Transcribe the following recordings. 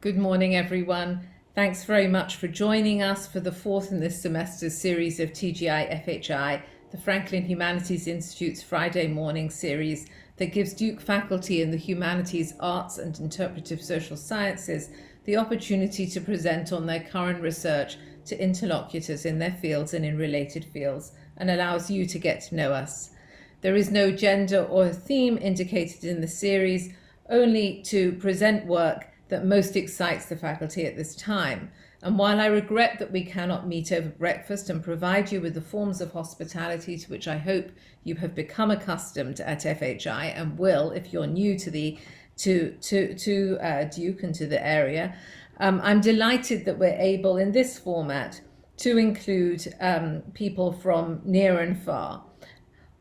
Good morning, everyone. Thanks very much for joining us for the fourth in this semester's series of TGI FHI, the Franklin Humanities Institute's Friday morning series that gives Duke faculty in the Humanities, Arts and Interpretive Social Sciences the opportunity to present on their current research to interlocutors in their fields and in related fields, and allows you to get to know us. There is no gender or theme indicated in the series, only to present work that most excites the faculty at this time. And while I regret that we cannot meet over breakfast and provide you with the forms of hospitality to which I hope you have become accustomed at FHI and will if you're new to Duke and to the area, I'm delighted that we're able in this format to include people from near and far.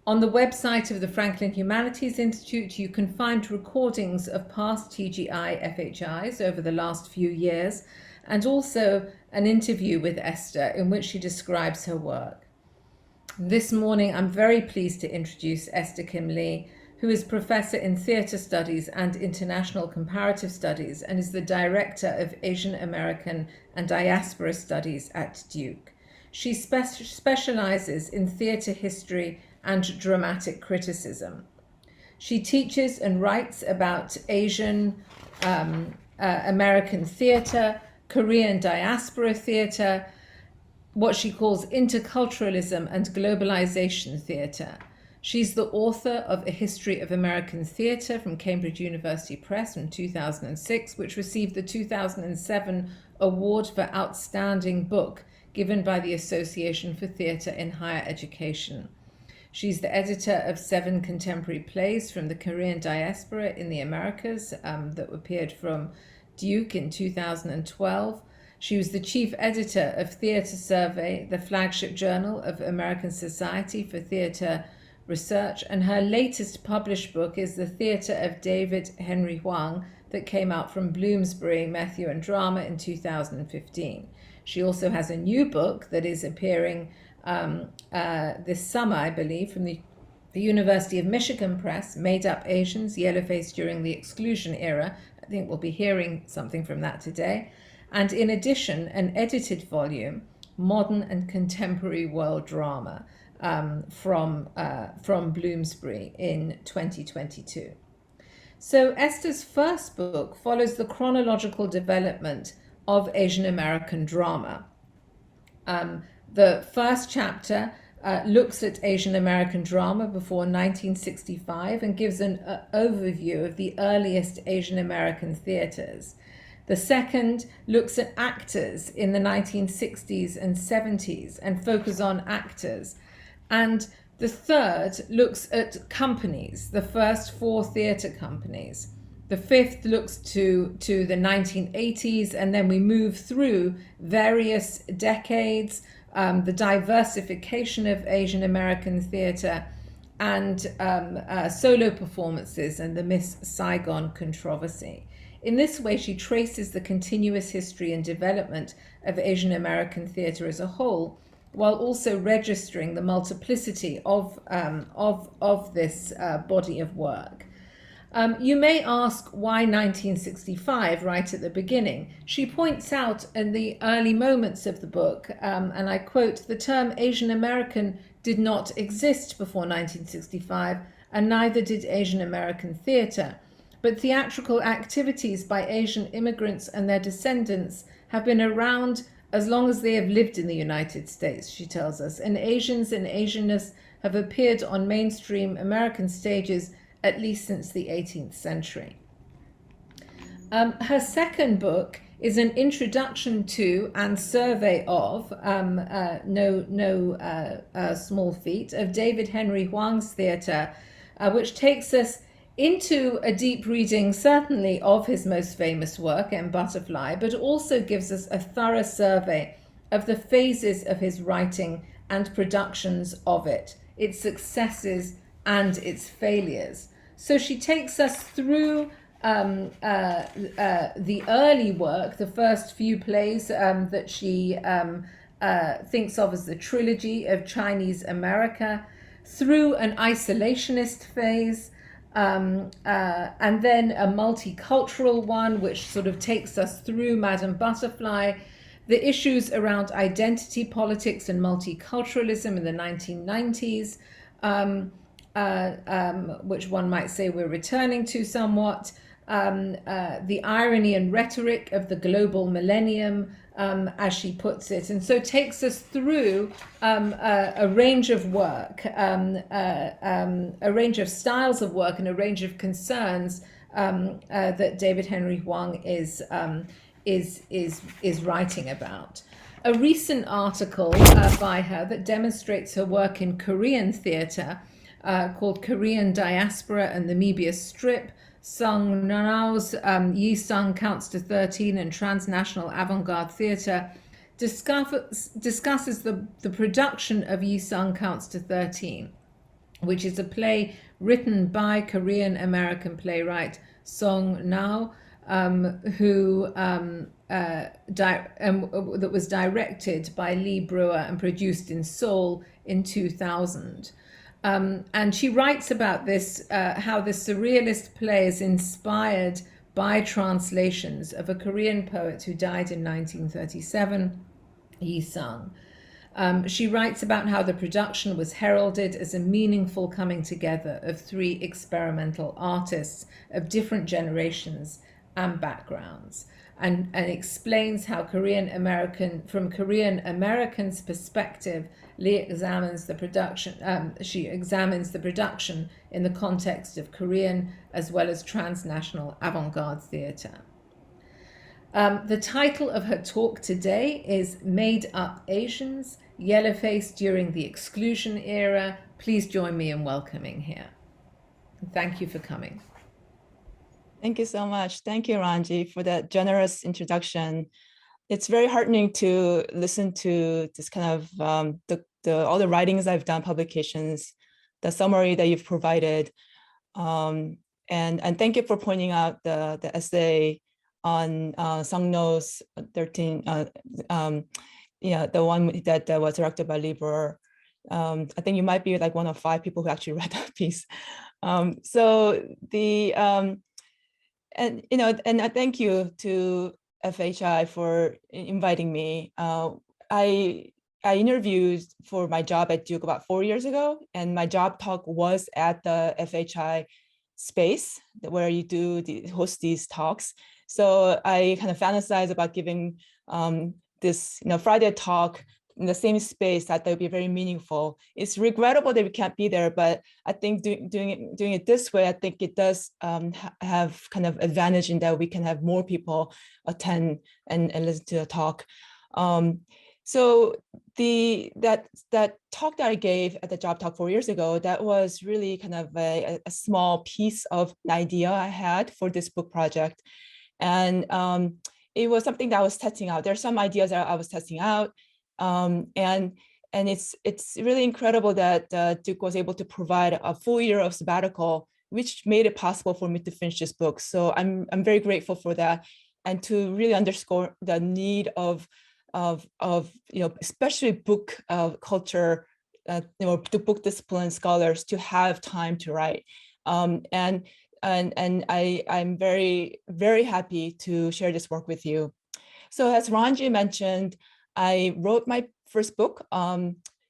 On the website of the Franklin Humanities Institute, you can find recordings of past TGI FHIs over the last few years, and also an interview with Esther in which she describes her work. This morning, I'm very pleased to introduce Esther Kim Lee, who is Professor in Theatre Studies and International Comparative Studies and is the Director of Asian American and Diaspora Studies at Duke. She specializes in theatre history and dramatic criticism. She teaches and writes about Asian American theatre, Korean diaspora theatre, what she calls interculturalism and globalization theatre. She's the author of A History of American Theatre from Cambridge University Press from 2006, which received the 2007 Award for Outstanding Book given by the Association for Theatre in Higher Education. She's the editor of 7 contemporary plays from the Korean diaspora in the Americas that appeared from Duke in 2012. She was the chief editor of Theatre Survey, the flagship journal of American Society for Theatre Research, and her latest published book is The Theatre of David Henry Hwang that came out from Bloomsbury, Methuen and Drama in 2015. She also has a new book that is appearing this summer, I believe, from the University of Michigan Press, Made Up Asians, Yellowface During the Exclusion Era. I think we'll be hearing something from that today. And in addition, an edited volume, Modern and Contemporary World Drama, from Bloomsbury in 2022. So Esther's first book follows the chronological development of Asian American drama. The first chapter looks at Asian American drama before 1965 and gives an overview of the earliest Asian American theaters. The second looks at actors in the 1960s and 70s and focuses on actors. And the third looks at companies, the first 4 theater companies. The fifth looks to the 1980s, and then we move through various decades, the diversification of Asian American theatre, and solo performances and the Miss Saigon controversy. In this way, she traces the continuous history and development of Asian American theatre as a whole, while also registering the multiplicity of this body of work. You may ask why 1965 right at the beginning. She points out in the early moments of the book, and I quote, "The term Asian American did not exist before 1965, and neither did Asian American theatre. But theatrical activities by Asian immigrants and their descendants have been around as long as they have lived in the United States," she tells us, "and Asians and Asianness have appeared on mainstream American stages at least since the 18th century. Her second book is an introduction to and survey of, small feat, of David Henry Hwang's theatre, which takes us into a deep reading, certainly of his most famous work, M. Butterfly, but also gives us a thorough survey of the phases of his writing and productions of it, its successes and its failures. So she takes us through the early work, the first few plays that she thinks of as the trilogy of Chinese America, through an isolationist phase, And then a multicultural one, which sort of takes us through Madame Butterfly, the issues around identity politics and multiculturalism in the 1990s, which one might say we're returning to somewhat, the irony and rhetoric of the global millennium, as she puts it, and so takes us through a range of work, a range of styles of work, and a range of concerns that David Henry Hwang is writing about. A recent article by her that demonstrates her work in Korean theatre, called Korean Diaspora and the Mebius Strip, Sung Nao's Yi Sung Counts to 13 and Transnational Avant-Garde Theatre, discusses the production of Yi Sung Counts to 13, which is a play written by Korean-American playwright Sung Nao, that was directed by Lee Brewer and produced in Seoul in 2000. And she writes about this, how the surrealist play is inspired by translations of a Korean poet who died in 1937, Yi Sung. She writes about how the production was heralded as a meaningful coming together of three experimental artists of different generations and backgrounds, and explains how from Korean Americans' perspective, she examines the production in the context of Korean as well as transnational avant-garde theatre. The title of her talk today is Made Up Asians, Yellowface During the Exclusion Era. Please join me in welcoming here. Thank you for coming. Thank you so much. Thank you, Ranji, for that generous introduction. It's very heartening to listen to this kind of all the writings I've done, publications, the summary that you've provided, and thank you for pointing out the essay on Sung No's 13, the one that was directed by Lee Brewer. I think you might be like one of 5 people who actually read that piece. And I thank you to FHI for inviting me. I interviewed for my job at Duke about 4 years ago, and my job talk was at the FHI space where you host these talks. So I kind of fantasize about giving this Friday talk in the same space. That would be very meaningful. It's regrettable that we can't be there, but I think doing it this way, I think it does have kind of advantage in that we can have more people attend and listen to the talk. So that talk that I gave at the job talk 4 years ago, that was really kind of a small piece of an idea I had for this book project. And it was something that I was testing out. There are some ideas that I was testing out. And it's really incredible that Duke was able to provide a full year of sabbatical, which made it possible for me to finish this book. So I'm very grateful for that, and to really underscore the need of especially book culture, the book discipline scholars to have time to write. And I'm very, very happy to share this work with you. So as Ranji mentioned, I wrote my first book,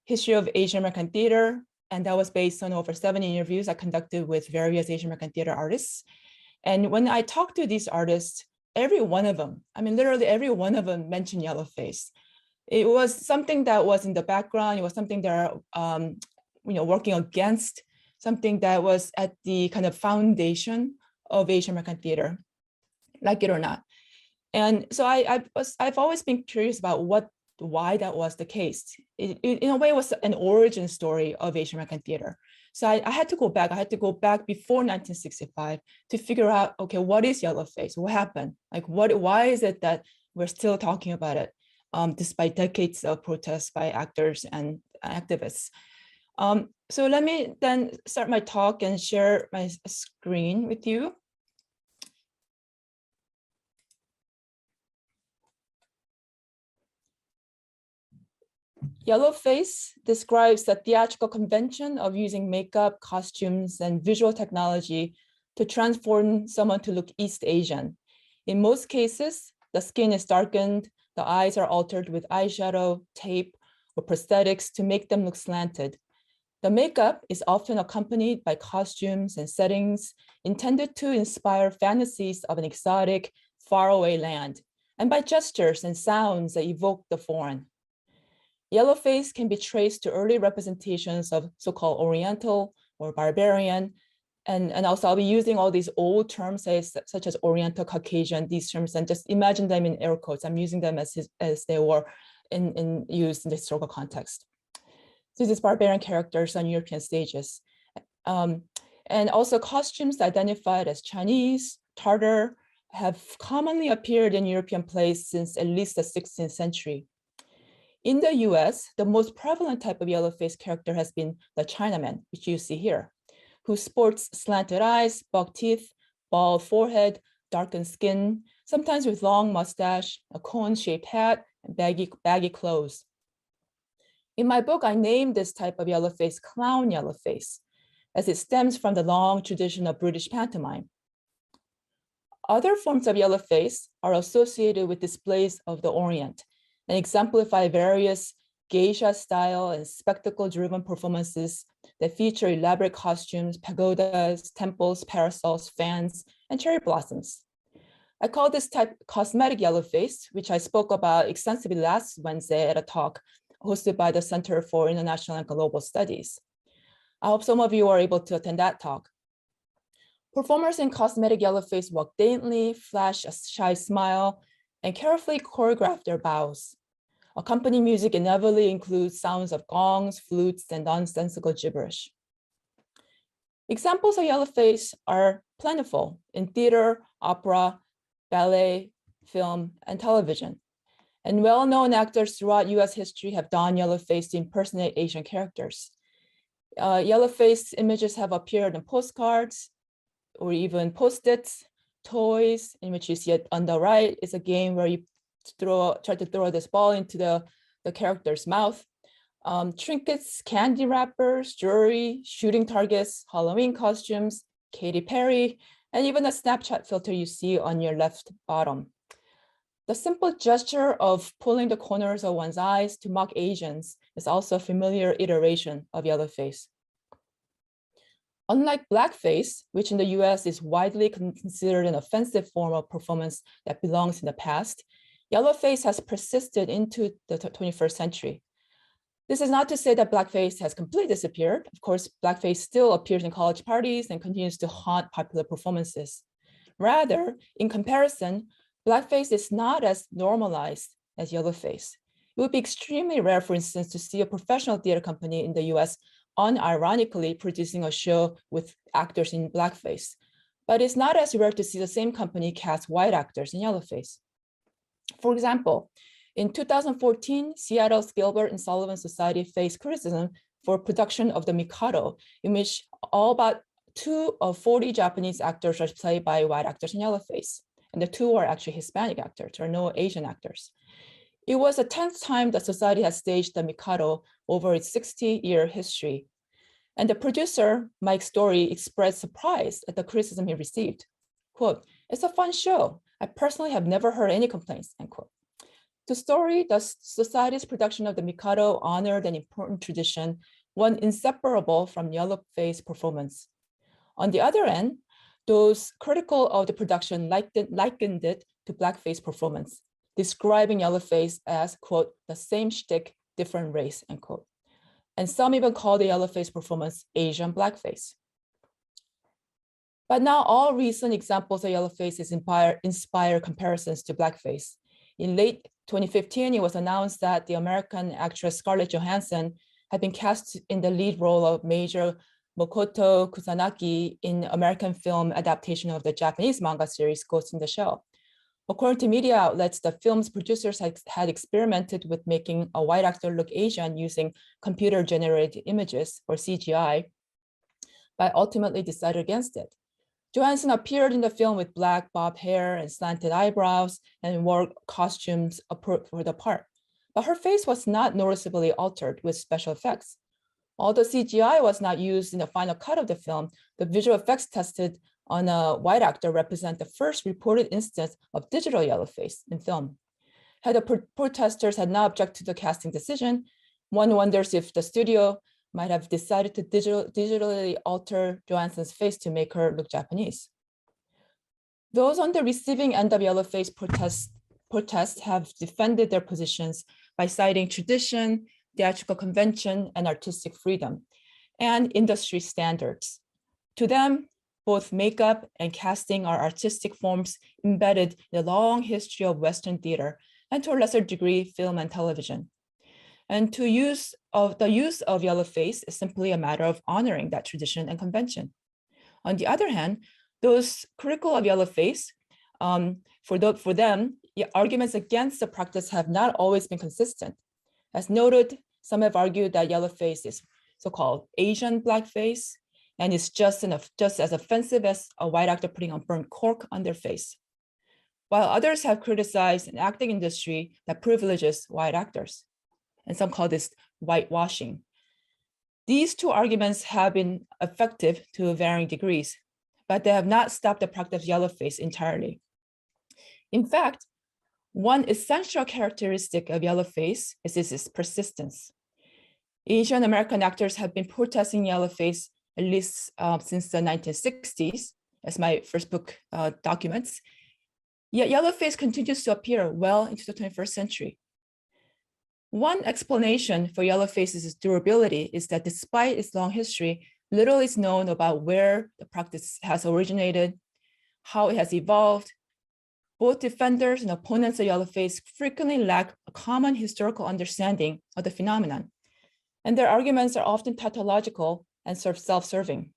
History of Asian American Theater, and that was based on over 70 interviews I conducted with various Asian American theater artists. And when I talked to these artists, every one of them, I mean, literally every one of them mentioned Yellowface. It was something that was in the background. It was something they're, working against, something that was at the kind of foundation of Asian American theater, like it or not. And so I've always been curious about why that was the case. It in a way, it was an origin story of Asian American theater. So I had to go back. I had to go back before 1965 to figure out, okay, what is Yellowface? What happened? Like, why is it that we're still talking about it, despite decades of protests by actors and activists? So let me then start my talk and share my screen with you. Yellowface describes the theatrical convention of using makeup, costumes, and visual technology to transform someone to look East Asian. In most cases, the skin is darkened, the eyes are altered with eyeshadow, tape, or prosthetics to make them look slanted. The makeup is often accompanied by costumes and settings intended to inspire fantasies of an exotic, faraway land, and by gestures and sounds that evoke the foreign. Yellowface can be traced to early representations of so-called Oriental or barbarian, and also I'll be using all these old terms such as Oriental, Caucasian, these terms, and just imagine them in air quotes. I'm using them as they were used in the historical context. So these barbarian characters on European stages. And also costumes identified as Chinese, Tartar, have commonly appeared in European plays since at least the 16th century. In the US, the most prevalent type of yellowface character has been the Chinaman, which you see here, who sports slanted eyes, buck teeth, bald forehead, darkened skin, sometimes with long mustache, a cone-shaped hat, and baggy clothes. In my book, I named this type of yellowface clown yellowface, as it stems from the long tradition of British pantomime. Other forms of yellowface are associated with displays of the Orient and exemplify various geisha-style and spectacle-driven performances that feature elaborate costumes, pagodas, temples, parasols, fans, and cherry blossoms. I call this type cosmetic yellowface, which I spoke about extensively last Wednesday at a talk hosted by the Center for International and Global Studies. I hope some of you are able to attend that talk. Performers in cosmetic yellowface walk daintily, flash a shy smile, and carefully choreograph their bows. Accompanying music inevitably includes sounds of gongs, flutes, and nonsensical gibberish. Examples of yellowface are plentiful in theater, opera, ballet, film, and television. And well-known actors throughout US history have donned yellowface to impersonate Asian characters. Yellowface images have appeared in postcards or even post-its, toys, in which you see it on the right is a game where you try to throw this ball into the character's mouth. Trinkets, candy wrappers, jewelry, shooting targets, Halloween costumes, Katy Perry, and even a Snapchat filter you see on your left bottom. The simple gesture of pulling the corners of one's eyes to mock Asians is also a familiar iteration of yellowface. Unlike blackface, which in the US is widely considered an offensive form of performance that belongs in the past, yellowface has persisted into the 21st century. This is not to say that blackface has completely disappeared. Of course, blackface still appears in college parties and continues to haunt popular performances. Rather, in comparison, blackface is not as normalized as yellowface. It would be extremely rare, for instance, to see a professional theater company in the US unironically producing a show with actors in blackface. But it's not as rare to see the same company cast white actors in yellowface. For example, in 2014, Seattle's Gilbert and Sullivan Society faced criticism for production of The Mikado, in which all but 2 of 40 Japanese actors are played by white actors in yellowface. And the 2 are actually Hispanic actors, there are no Asian actors. It was the 10th time the society has staged The Mikado over its 60-year history. And the producer, Mike Story, expressed surprise at the criticism he received. Quote, "It's a fun show. I personally have never heard any complaints," end quote. To Story, the society's production of The Mikado honored an important tradition, one inseparable from yellowface performance. On the other end, those critical of the production likened it to blackface performance, describing yellowface as, quote, "the same shtick, different race," end quote. And some even call the yellowface performance Asian blackface. But not all recent examples of yellowface inspire comparisons to blackface. In late 2015, it was announced that the American actress Scarlett Johansson had been cast in the lead role of Major Makoto Kusanagi in American film adaptation of the Japanese manga series Ghost in the Shell. According to media outlets, the film's producers had experimented with making a white actor look Asian using computer-generated images, or CGI, but ultimately decided against it. Johansson appeared in the film with black bob hair and slanted eyebrows and wore costumes for the part. but her face was not noticeably altered with special effects. Although CGI was not used in the final cut of the film, the visual effects tested on a white actor represent the first reported instance of digital Yellowface in film. Had the protesters had not objected to the casting decision, one wonders if the studio might have decided to digitally alter Johansson's face to make her look Japanese. Those on the receiving end of Yellowface protests have defended their positions by citing tradition, theatrical convention, and artistic freedom, and industry standards. To them, both makeup and casting are artistic forms embedded in the long history of Western theater, and to a lesser degree, film and television. And the use of Yellowface is simply a matter of honoring that tradition and convention. On the other hand, those critical of Yellowface, for them, arguments against the practice have not always been consistent. As noted, some have argued that Yellowface is so-called Asian blackface and is just as offensive as a white actor putting on burnt cork on their face, while others have criticized an acting industry that privileges white actors, and some call this whitewashing. These two arguments have been effective to varying degrees, but they have not stopped the practice of Yellowface entirely. In fact, one essential characteristic of Yellowface is its persistence. Asian American actors have been protesting Yellowface at least since the 1960s, as my first book documents. Yet Yellowface continues to appear well into the 21st century. One explanation for Yellowface's durability is that despite its long history, little is known about where the practice has originated, how it has evolved. Both defenders and opponents of Yellowface frequently lack a common historical understanding of the phenomenon, and their arguments are often tautological and self-serving.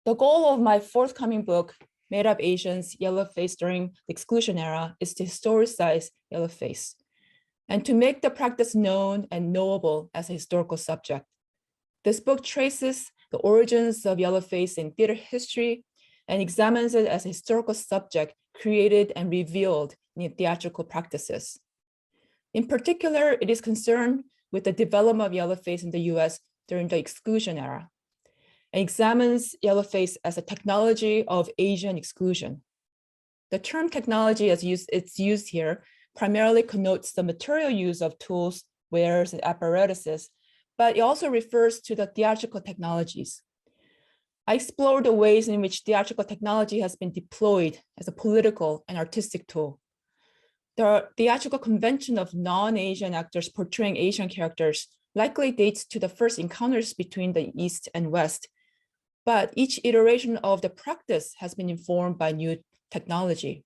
The goal of my forthcoming book, Made Up Asians, Yellowface During the Exclusion Era, is to historicize Yellowface and to make the practice known and knowable as a historical subject. This book traces the origins of Yellowface in theater history and examines it as a historical subject created and revealed in theatrical practices. In particular, it is concerned with the development of Yellowface in the US during the Exclusion Era, and examines Yellowface as a technology of Asian exclusion. The term technology as it's used here primarily connotes the material use of tools, wares, and apparatuses, but it also refers to the theatrical technologies. I explore the ways in which theatrical technology has been deployed as a political and artistic tool. The theatrical convention of non-Asian actors portraying Asian characters likely dates to the first encounters between the East and West, but each iteration of the practice has been informed by new technology.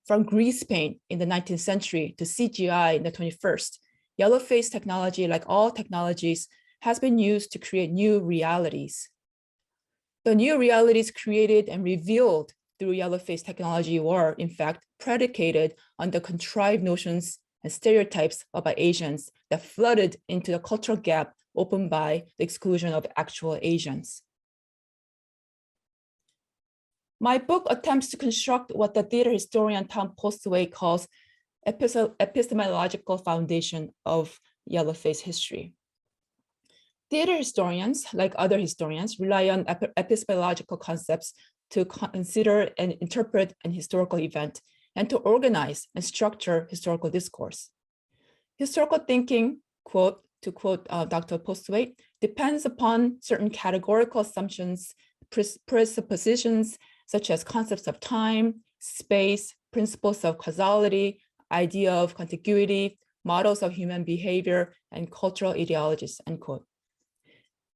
From grease paint in the 19th century to CGI in the 21st, Yellowface technology, like all technologies, has been used to create new realities. The new realities created and revealed through Yellowface technology were, in fact, predicated on the contrived notions and stereotypes about Asians that flooded into the cultural gap opened by the exclusion of actual Asians. My book attempts to construct what the theater historian Tom Postway calls epistemological foundation of Yellowface history. Theater historians, like other historians, rely on epistemological concepts to consider and interpret an historical event and to organize and structure historical discourse. Historical thinking, to quote Dr. Postway, depends upon certain categorical assumptions, presuppositions, such as concepts of time, space, principles of causality, idea of contiguity, models of human behavior, and cultural ideologies, end quote.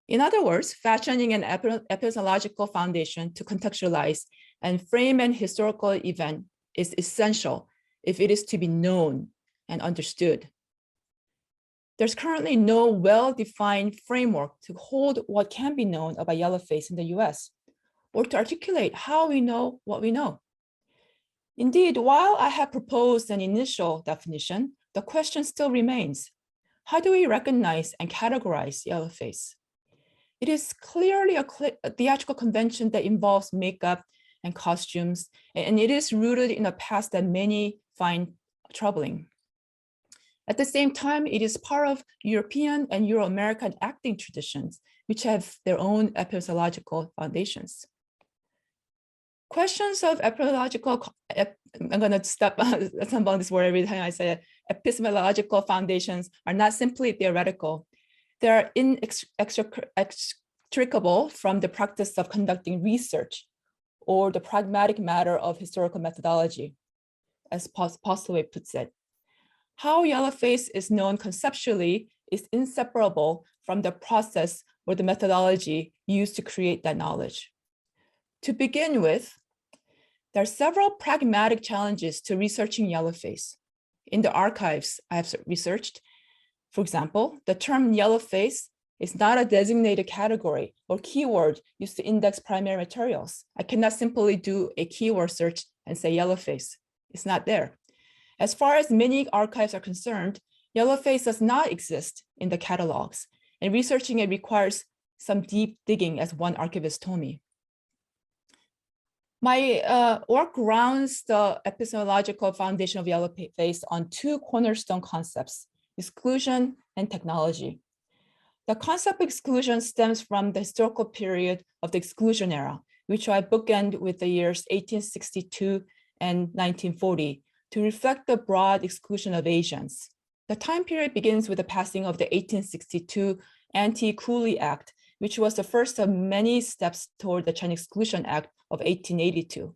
In other words, fashioning an epistemological foundation to contextualize and frame an historical event is essential if it is to be known and understood. There's currently no well-defined framework to hold what can be known about Yellowface in the US, or to articulate how we know what we know. Indeed, while I have proposed an initial definition, the question still remains: how do we recognize and categorize Yellowface? It is clearly a theatrical convention that involves makeup and costumes, and it is rooted in a past that many find troubling. At the same time, it is part of European and Euro-American acting traditions, which have their own epistemological foundations. Questions of epistemological, I'm going to step on this word every time I say it, epistemological foundations are not simply theoretical. They are inextricable from the practice of conducting research or the pragmatic matter of historical methodology, as Postlewaite puts it. How Yellowface is known conceptually is inseparable from the process or the methodology used to create that knowledge. To begin with, there are several pragmatic challenges to researching Yellowface. In the archives I have researched, for example, the term Yellowface is not a designated category or keyword used to index primary materials. I cannot simply do a keyword search and say Yellowface. It's not there. As far as many archives are concerned, Yellowface does not exist in the catalogs, and researching it requires some deep digging, as one archivist told me. My work grounds the epistemological foundation of Yellowface on two cornerstone concepts: exclusion and technology. The concept of exclusion stems from the historical period of the Exclusion Era, which I bookend with the years 1862 and 1940 to reflect the broad exclusion of Asians. The time period begins with the passing of the 1862 Anti-Cooley Act, which was the first of many steps toward the Chinese Exclusion Act of 1882.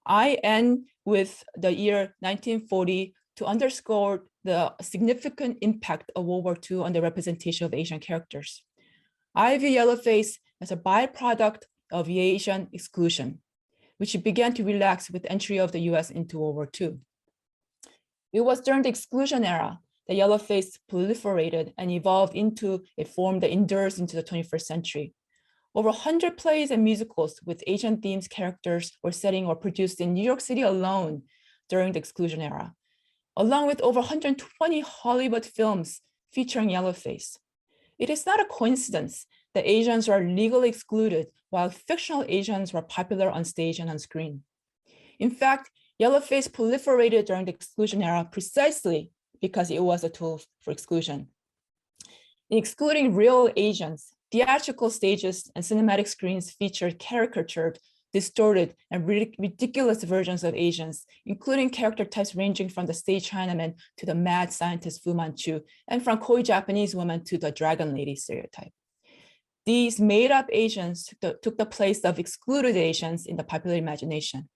I end with the year 1940 to underscore the significant impact of World War II on the representation of Asian characters. I view Yellowface as a byproduct of Asian exclusion, which began to relax with the entry of the US into World War II. It was during the Exclusion Era that Yellowface proliferated and evolved into a form that endures into the 21st century. Over 100 plays and musicals with Asian themes, characters, or setting were produced in New York City alone during the Exclusion Era, along with over 120 Hollywood films featuring Yellowface. It is not a coincidence that Asians were legally excluded while fictional Asians were popular on stage and on screen. In fact, Yellowface proliferated during the Exclusion Era precisely because it was a tool for exclusion. In excluding real Asians, theatrical stages and cinematic screens featured caricatured, distorted, and ridiculous versions of Asians, including character types ranging from the stage Chinaman to the mad scientist Fu Manchu, and from coy Japanese woman to the dragon lady stereotype. These made-up Asians took the place of excluded Asians in the popular imagination.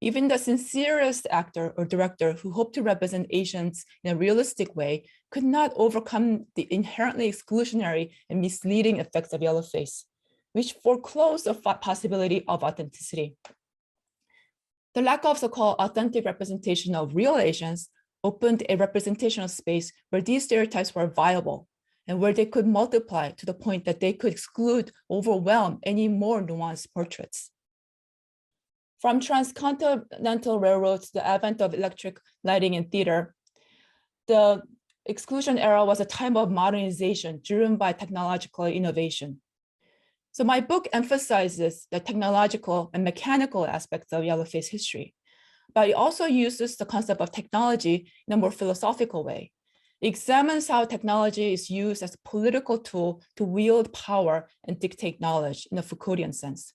Even the sincerest actor or director who hoped to represent Asians in a realistic way could not overcome the inherently exclusionary and misleading effects of Yellowface, which foreclosed the possibility of authenticity. The lack of so-called authentic representation of real Asians opened a representational space where these stereotypes were viable and where they could multiply to the point that they could exclude, overwhelm any more nuanced portraits. From transcontinental railroads to the advent of electric lighting in theater, the Exclusion Era was a time of modernization driven by technological innovation. So my book emphasizes the technological and mechanical aspects of Yellowface history, but it also uses the concept of technology in a more philosophical way. It examines how technology is used as a political tool to wield power and dictate knowledge in a Foucauldian sense.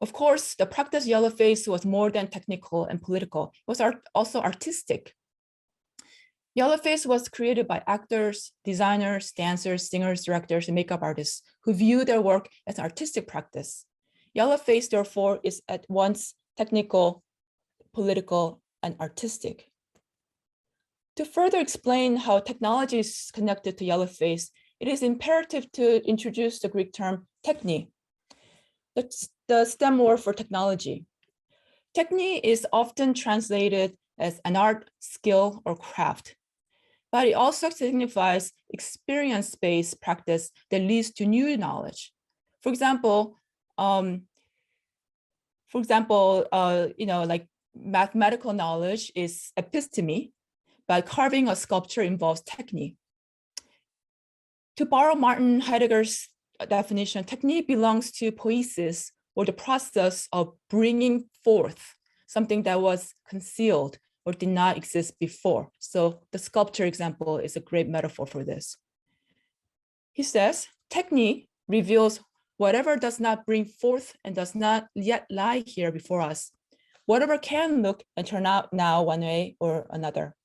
Of course, the practice Yellowface was more than technical and political. It was also artistic. Yellowface was created by actors, designers, dancers, singers, directors, and makeup artists who view their work as an artistic practice. Yellowface, therefore, is at once technical, political, and artistic. To further explain how technology is connected to Yellowface, it is imperative to introduce the Greek term techne, the stem word for technology. Techne is often translated as an art, skill, or craft, but it also signifies experience-based practice that leads to new knowledge. For example, like mathematical knowledge is episteme, but carving a sculpture involves techne. To borrow Martin Heidegger's definition, technique belongs to poiesis, or the process of bringing forth something that was concealed or did not exist before. So the sculpture example is a great metaphor for this. He says, technique reveals whatever does not bring forth and does not yet lie here before us, whatever can look and turn out now one way or another.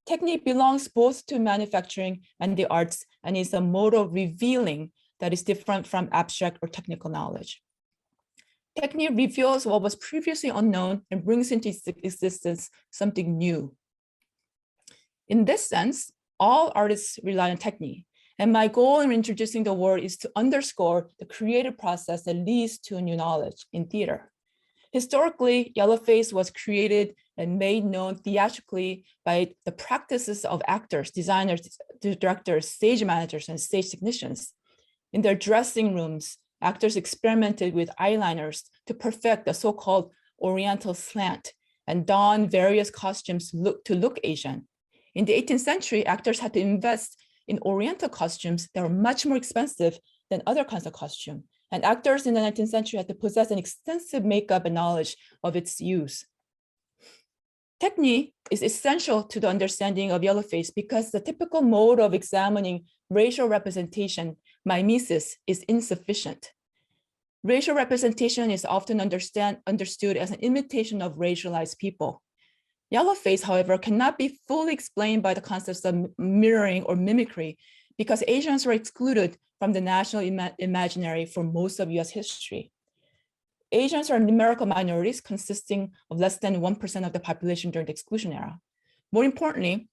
Technique belongs both to manufacturing and the arts and is a mode of revealing that is different from abstract or technical knowledge. Technique reveals what was previously unknown and brings into existence something new. In this sense, all artists rely on technique. And my goal in introducing the word is to underscore the creative process that leads to new knowledge in theater. Historically, Yellowface was created and made known theatrically by the practices of actors, designers, directors, stage managers, and stage technicians. In their dressing rooms, actors experimented with eyeliners to perfect the so-called Oriental slant and don various costumes to look Asian. In the 18th century, actors had to invest in Oriental costumes that were much more expensive than other kinds of costume. And actors in the 19th century had to possess an extensive makeup and knowledge of its use. Technique is essential to the understanding of Yellowface because the typical mode of examining racial representation, mimesis, is insufficient. Racial representation is often understood as an imitation of racialized people. Yellowface, however, cannot be fully explained by the concepts of mirroring or mimicry because Asians were excluded from the national imaginary for most of US history. Asians are numerical minorities consisting of less than 1% of the population during the Exclusion Era. More importantly,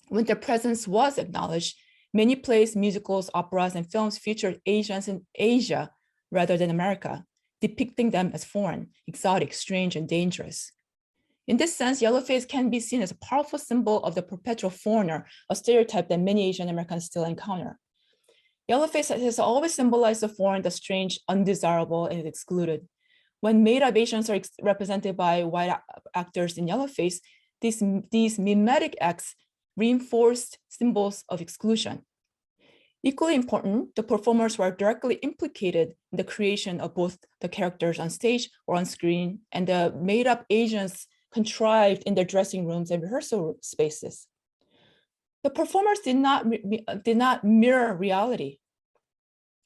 when their presence was acknowledged, many plays, musicals, operas, and films featured Asians in Asia rather than America, depicting them as foreign, exotic, strange, and dangerous. In this sense, Yellowface can be seen as a powerful symbol of the perpetual foreigner, a stereotype that many Asian Americans still encounter. Yellowface has always symbolized the foreign, the strange, undesirable, and excluded. When made-up Asians are represented by white actors in Yellowface, these mimetic acts reinforced symbols of exclusion. Equally important, the performers were directly implicated in the creation of both the characters on stage or on screen, and the made-up Asians contrived in their dressing rooms and rehearsal spaces. The performers did not mirror reality.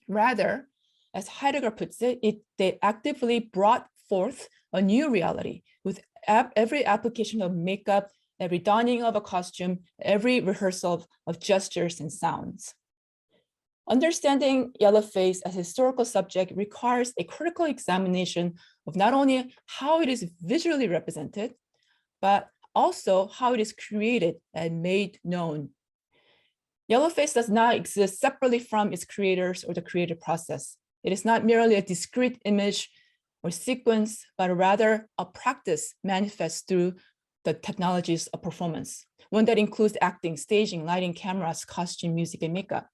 Rather, as Heidegger puts it, they actively brought forth a new reality with every application of makeup, every donning of a costume, every rehearsal of gestures and sounds. Understanding Yellowface as a historical subject requires a critical examination of not only how it is visually represented, but also how it is created and made known. Yellowface does not exist separately from its creators or the creative process. It is not merely a discrete image or sequence, but rather a practice manifest through the technologies of performance, one that includes acting, staging, lighting, cameras, costume, music, and makeup.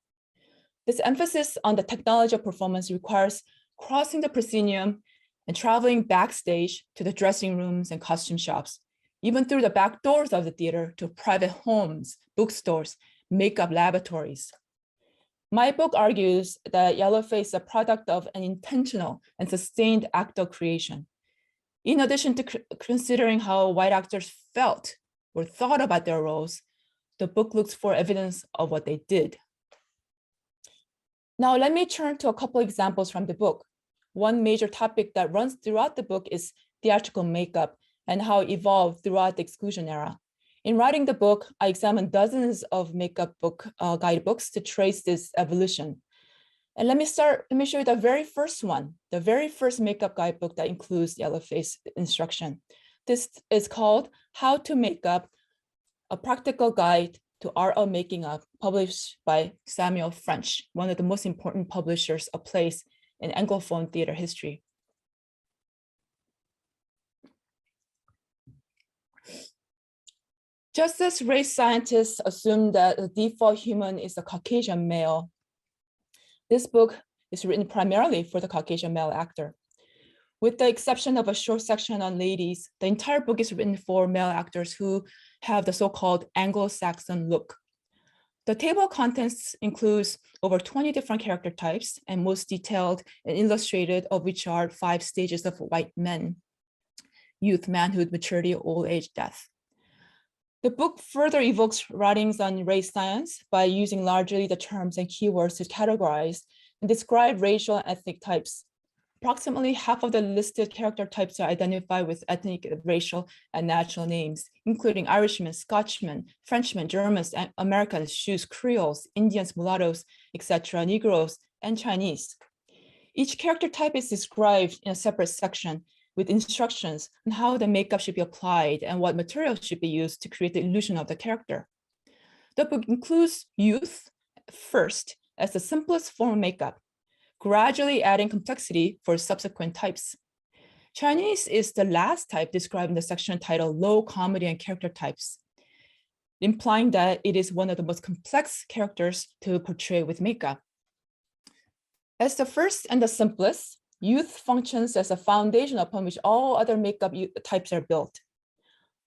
This emphasis on the technology of performance requires crossing the proscenium and traveling backstage to the dressing rooms and costume shops, even through the back doors of the theater to private homes, bookstores, makeup laboratories. My book argues that Yellowface is a product of an intentional and sustained act of creation. In addition to considering how white actors felt or thought about their roles, the book looks for evidence of what they did. Now, let me turn to a couple examples from the book. One major topic that runs throughout the book is theatrical makeup and how it evolved throughout the Exclusion Era. In writing the book, I examined dozens of makeup book guidebooks to trace this evolution. And let me show you the very first one, the very first makeup guidebook that includes Yellowface instruction. This is called How to Make Up, a Practical Guide to Art of Making Up, published by Samuel French, one of the most important publishers of plays in Anglophone theater history. Just as race scientists assume that the default human is a Caucasian male, this book is written primarily for the Caucasian male actor. With the exception of a short section on ladies, the entire book is written for male actors who have the so-called Anglo-Saxon look. The table of contents includes over 20 different character types, and most detailed and illustrated of which are 5 stages of white men: youth, manhood, maturity, old age, death. The book further evokes writings on race science by using largely the terms and keywords to categorize and describe racial and ethnic types. Approximately half of the listed character types are identified with ethnic, racial, and national names, including Irishmen, Scotchmen, Frenchmen, Germans, Americans, Jews, Creoles, Indians, mulattoes, etc., Negroes, and Chinese. Each character type is described in a separate section with instructions on how the makeup should be applied and what materials should be used to create the illusion of the character. The book includes youth first as the simplest form of makeup, gradually adding complexity for subsequent types. Chinese is the last type described in the section titled Low Comedy and Character Types, implying that it is one of the most complex characters to portray with makeup. As the first and the simplest, youth functions as a foundation upon which all other makeup types are built.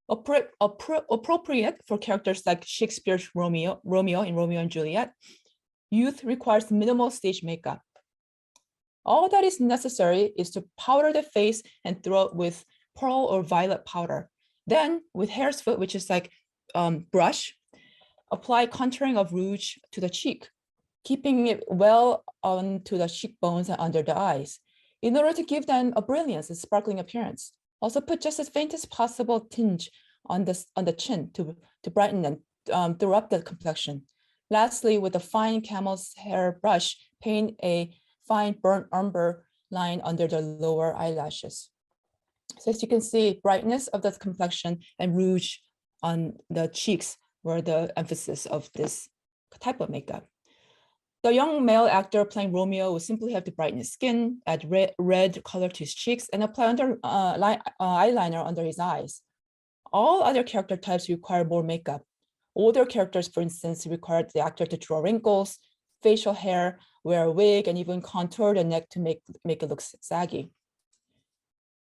Appropriate for characters like Shakespeare's Romeo in Romeo and Juliet, youth requires minimal stage makeup. All that is necessary is to powder the face and throat with pearl or violet powder. Then with hare's foot, which is like brush, apply contouring of rouge to the cheek, keeping it well onto the cheekbones and under the eyes, in order to give them a brilliance and sparkling appearance. Also put just as faint as possible tinge on the chin to brighten and throw up the complexion. Lastly, with a fine camel's hair brush, paint a fine burnt umber line under the lower eyelashes. So as you can see, brightness of the complexion and rouge on the cheeks were the emphasis of this type of makeup. The young male actor playing Romeo would simply have to brighten his skin, add red color to his cheeks, and apply eyeliner under his eyes. All other character types require more makeup. Older characters, for instance, required the actor to draw wrinkles, facial hair, wear a wig, and even contour the neck to make it look saggy.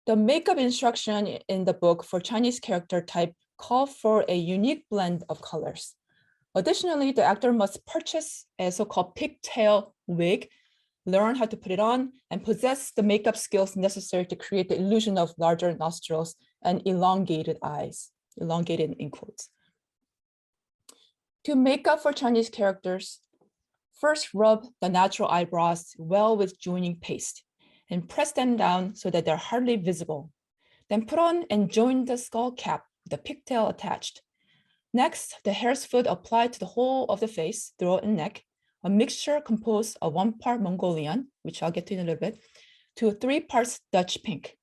The makeup instruction in the book for Chinese character type call for a unique blend of colors. Additionally, the actor must purchase a so-called pigtail wig, learn how to put it on, and possess the makeup skills necessary to create the illusion of larger nostrils and elongated eyes, elongated in quotes. To make up for Chinese characters, first rub the natural eyebrows well with joining paste and press them down so that they're hardly visible. Then put on and join the skull cap with the pigtail attached. Next, the hare's foot applied to the whole of the face, throat, and neck, a mixture composed of 1 part Mongolian, which I'll get to in a little bit, to 3 parts Dutch pink.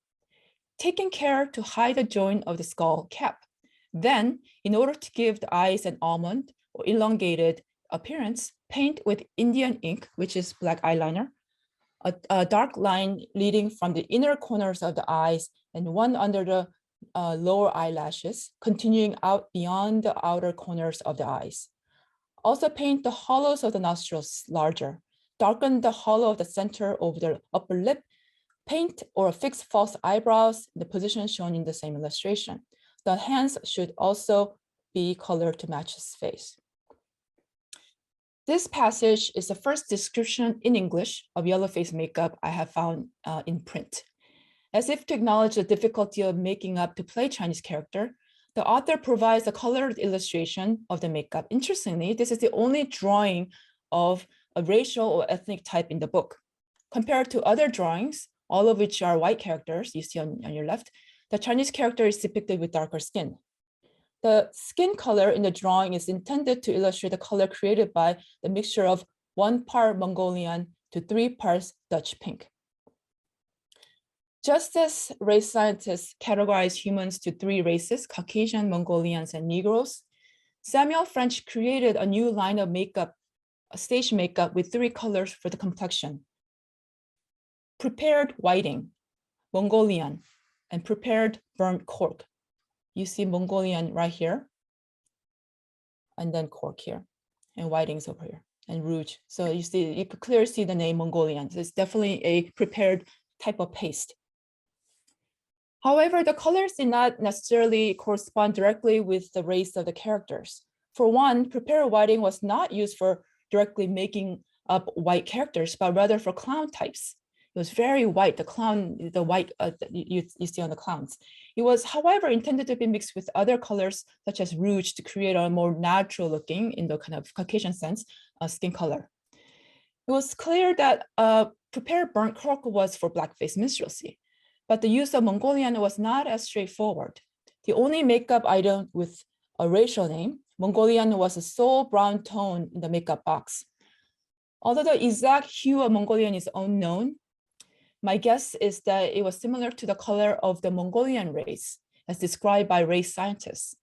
Taking care to hide the joint of the skull cap. Then, in order to give the eyes an almond or elongated appearance, paint with Indian ink, which is black eyeliner, a dark line leading from the inner corners of the eyes and one under the lower eyelashes, continuing out beyond the outer corners of the eyes. Also paint the hollows of the nostrils larger. Darken the hollow of the center over the upper lip. Paint or affix false eyebrows in the position shown in the same illustration. The hands should also be colored to match his face. This passage is the first description in English of Yellowface makeup I have found in print. As if to acknowledge the difficulty of making up to play Chinese character, the author provides a colored illustration of the makeup. Interestingly, this is the only drawing of a racial or ethnic type in the book. Compared to other drawings, all of which are white characters, you see on your left, the Chinese character is depicted with darker skin. The skin color in the drawing is intended to illustrate the color created by the mixture of 1 part Mongolian to 3 parts Dutch pink. Just as race scientists categorize humans to 3 races, Caucasian, Mongolians, and Negroes, Samuel French created a new line of makeup, a stage makeup with 3 colors for the complexion. Prepared whiting, Mongolian, and prepared burnt cork. You see Mongolian right here, and then cork here, and whiting's over here, and rouge. So you see, you could clearly see the name Mongolian. So it's definitely a prepared type of paste. However, the colors did not necessarily correspond directly with the race of the characters. For one, prepared whiting was not used for directly making up white characters, but rather for clown types. It was very white, the clown, the white you see on the clowns. It was, however, intended to be mixed with other colors, such as rouge, to create a more natural looking, in the kind of Caucasian sense, skin color. It was clear that prepared burnt cork was for blackface minstrelsy, but the use of Mongolian was not as straightforward. The only makeup item with a racial name, Mongolian, was a sole brown tone in the makeup box. Although the exact hue of Mongolian is unknown, my guess is that it was similar to the color of the Mongolian race, as described by race scientists.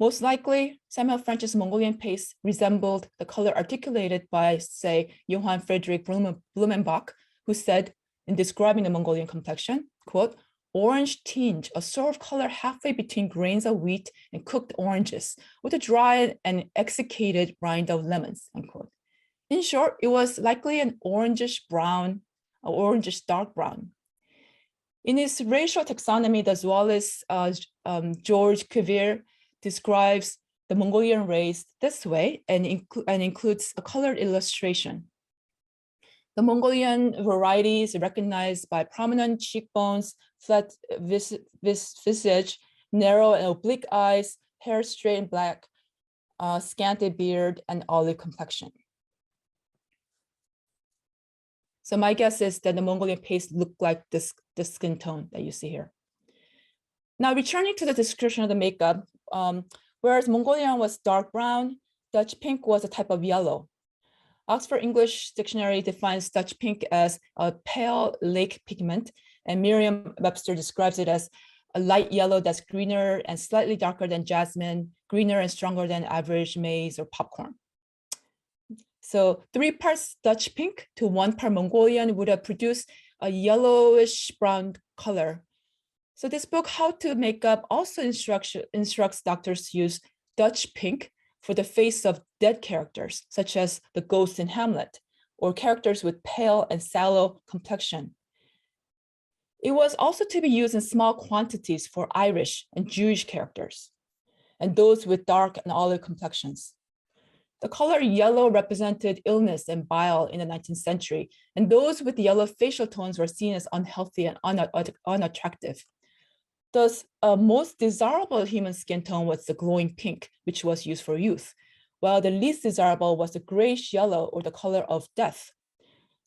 Most likely, Samuel French's Mongolian paste resembled the color articulated by, say, Johann Friedrich Blumenbach, who said, in describing the Mongolian complexion, quote, orange tinge, a sort of color halfway between grains of wheat and cooked oranges, with a dry and exsiccated rind of lemons, unquote. In short, it was likely an orangish brown, orangish dark brown. In his racial taxonomy, the zoologist George Cuvier describes the Mongolian race this way and includes a colored illustration. The Mongolian variety is recognized by prominent cheekbones, flat visage, narrow and oblique eyes, hair straight and black, scanty beard, and olive complexion. So my guess is that the Mongolian paste looked like this skin tone that you see here. Now, returning to the description of the makeup, whereas Mongolian was dark brown, Dutch pink was a type of yellow. Oxford English Dictionary defines Dutch pink as a pale lake pigment, and Merriam-Webster describes it as a light yellow that's greener and slightly darker than jasmine, greener and stronger than average maize or popcorn. So 3 parts Dutch pink to 1 part Mongolian would have produced a yellowish brown color. So this book, How to Make Up, also instructs doctors to use Dutch pink for the face of dead characters, such as the ghost in Hamlet, or characters with pale and sallow complexion. It was also to be used in small quantities for Irish and Jewish characters, and those with dark and olive complexions. The color yellow represented illness and bile in the 19th century, and those with yellow facial tones were seen as unhealthy and unattractive. Thus, most desirable human skin tone was the glowing pink, which was used for youth, while the least desirable was the grayish yellow, or the color of death.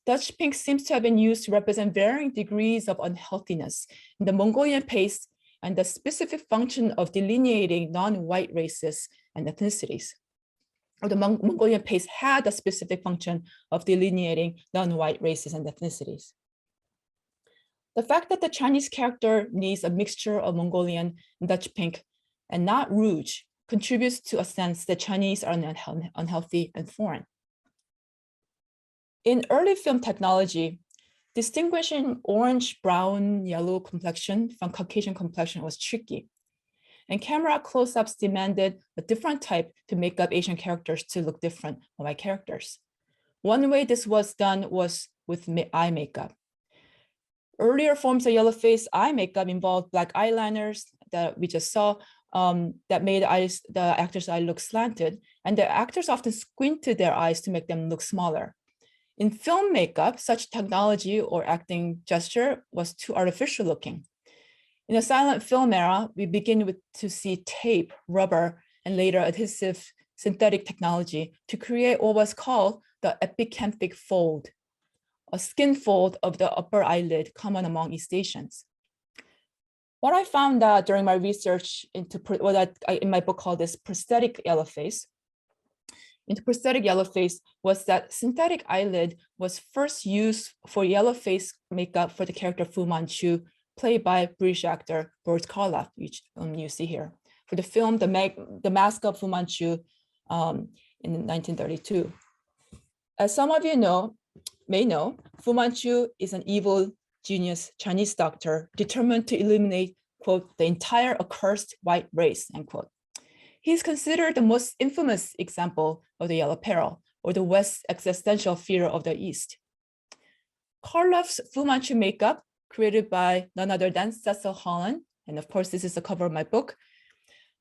Dutch pink seems to have been used to represent varying degrees of unhealthiness in the Mongolian paste and the specific function of delineating non-white races and ethnicities. Or the Mongolian paste had a specific function of delineating non-white races and ethnicities. The fact that the Chinese character needs a mixture of Mongolian and Dutch pink and not rouge contributes to a sense that Chinese are unhealthy and foreign. In early film technology, distinguishing orange, brown, yellow complexion from Caucasian complexion was tricky, and camera close-ups demanded a different type to make up Asian characters to look different from white characters. One way this was done was with eye makeup. Earlier forms of Yellowface eye makeup involved black eyeliners that we just saw that made the actor's eye look slanted, and the actors often squinted their eyes to make them look smaller. In film makeup, such technology or acting gesture was too artificial looking. In the silent film era, we begin to see tape, rubber, and later adhesive synthetic technology to create what was called the epicanthic fold, a skin fold of the upper eyelid common among East Asians. What I found out during my research into what I in my book called this prosthetic yellowface, was that synthetic eyelid was first used for yellowface makeup for the character Fu Manchu, played by British actor Boris Karloff, which you see here, for the film The Mask of Fu Manchu in 1932. As some of you may know, Fu Manchu is an evil genius Chinese doctor determined to eliminate, quote, the entire accursed white race, end quote. He's considered the most infamous example of the Yellow Peril, or the West's existential fear of the East. Karloff's Fu Manchu makeup, created by none other than Cecil Holland, and of course this is the cover of my book,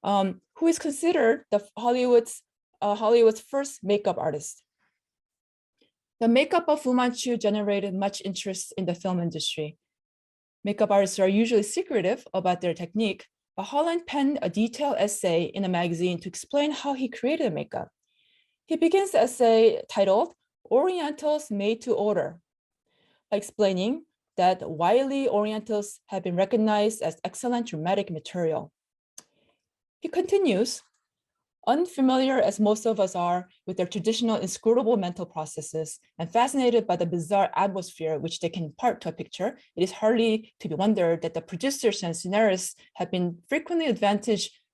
who is considered the Hollywood's first makeup artist. The makeup of Fu Manchu generated much interest in the film industry. Makeup artists are usually secretive about their technique, but Holland penned a detailed essay in a magazine to explain how he created makeup. He begins the essay titled Orientals Made to Order by explaining that wily Orientals have been recognized as excellent dramatic material. He continues, unfamiliar as most of us are with their traditional inscrutable mental processes and fascinated by the bizarre atmosphere which they can impart to a picture, it is hardly to be wondered that the producers and scenarists have been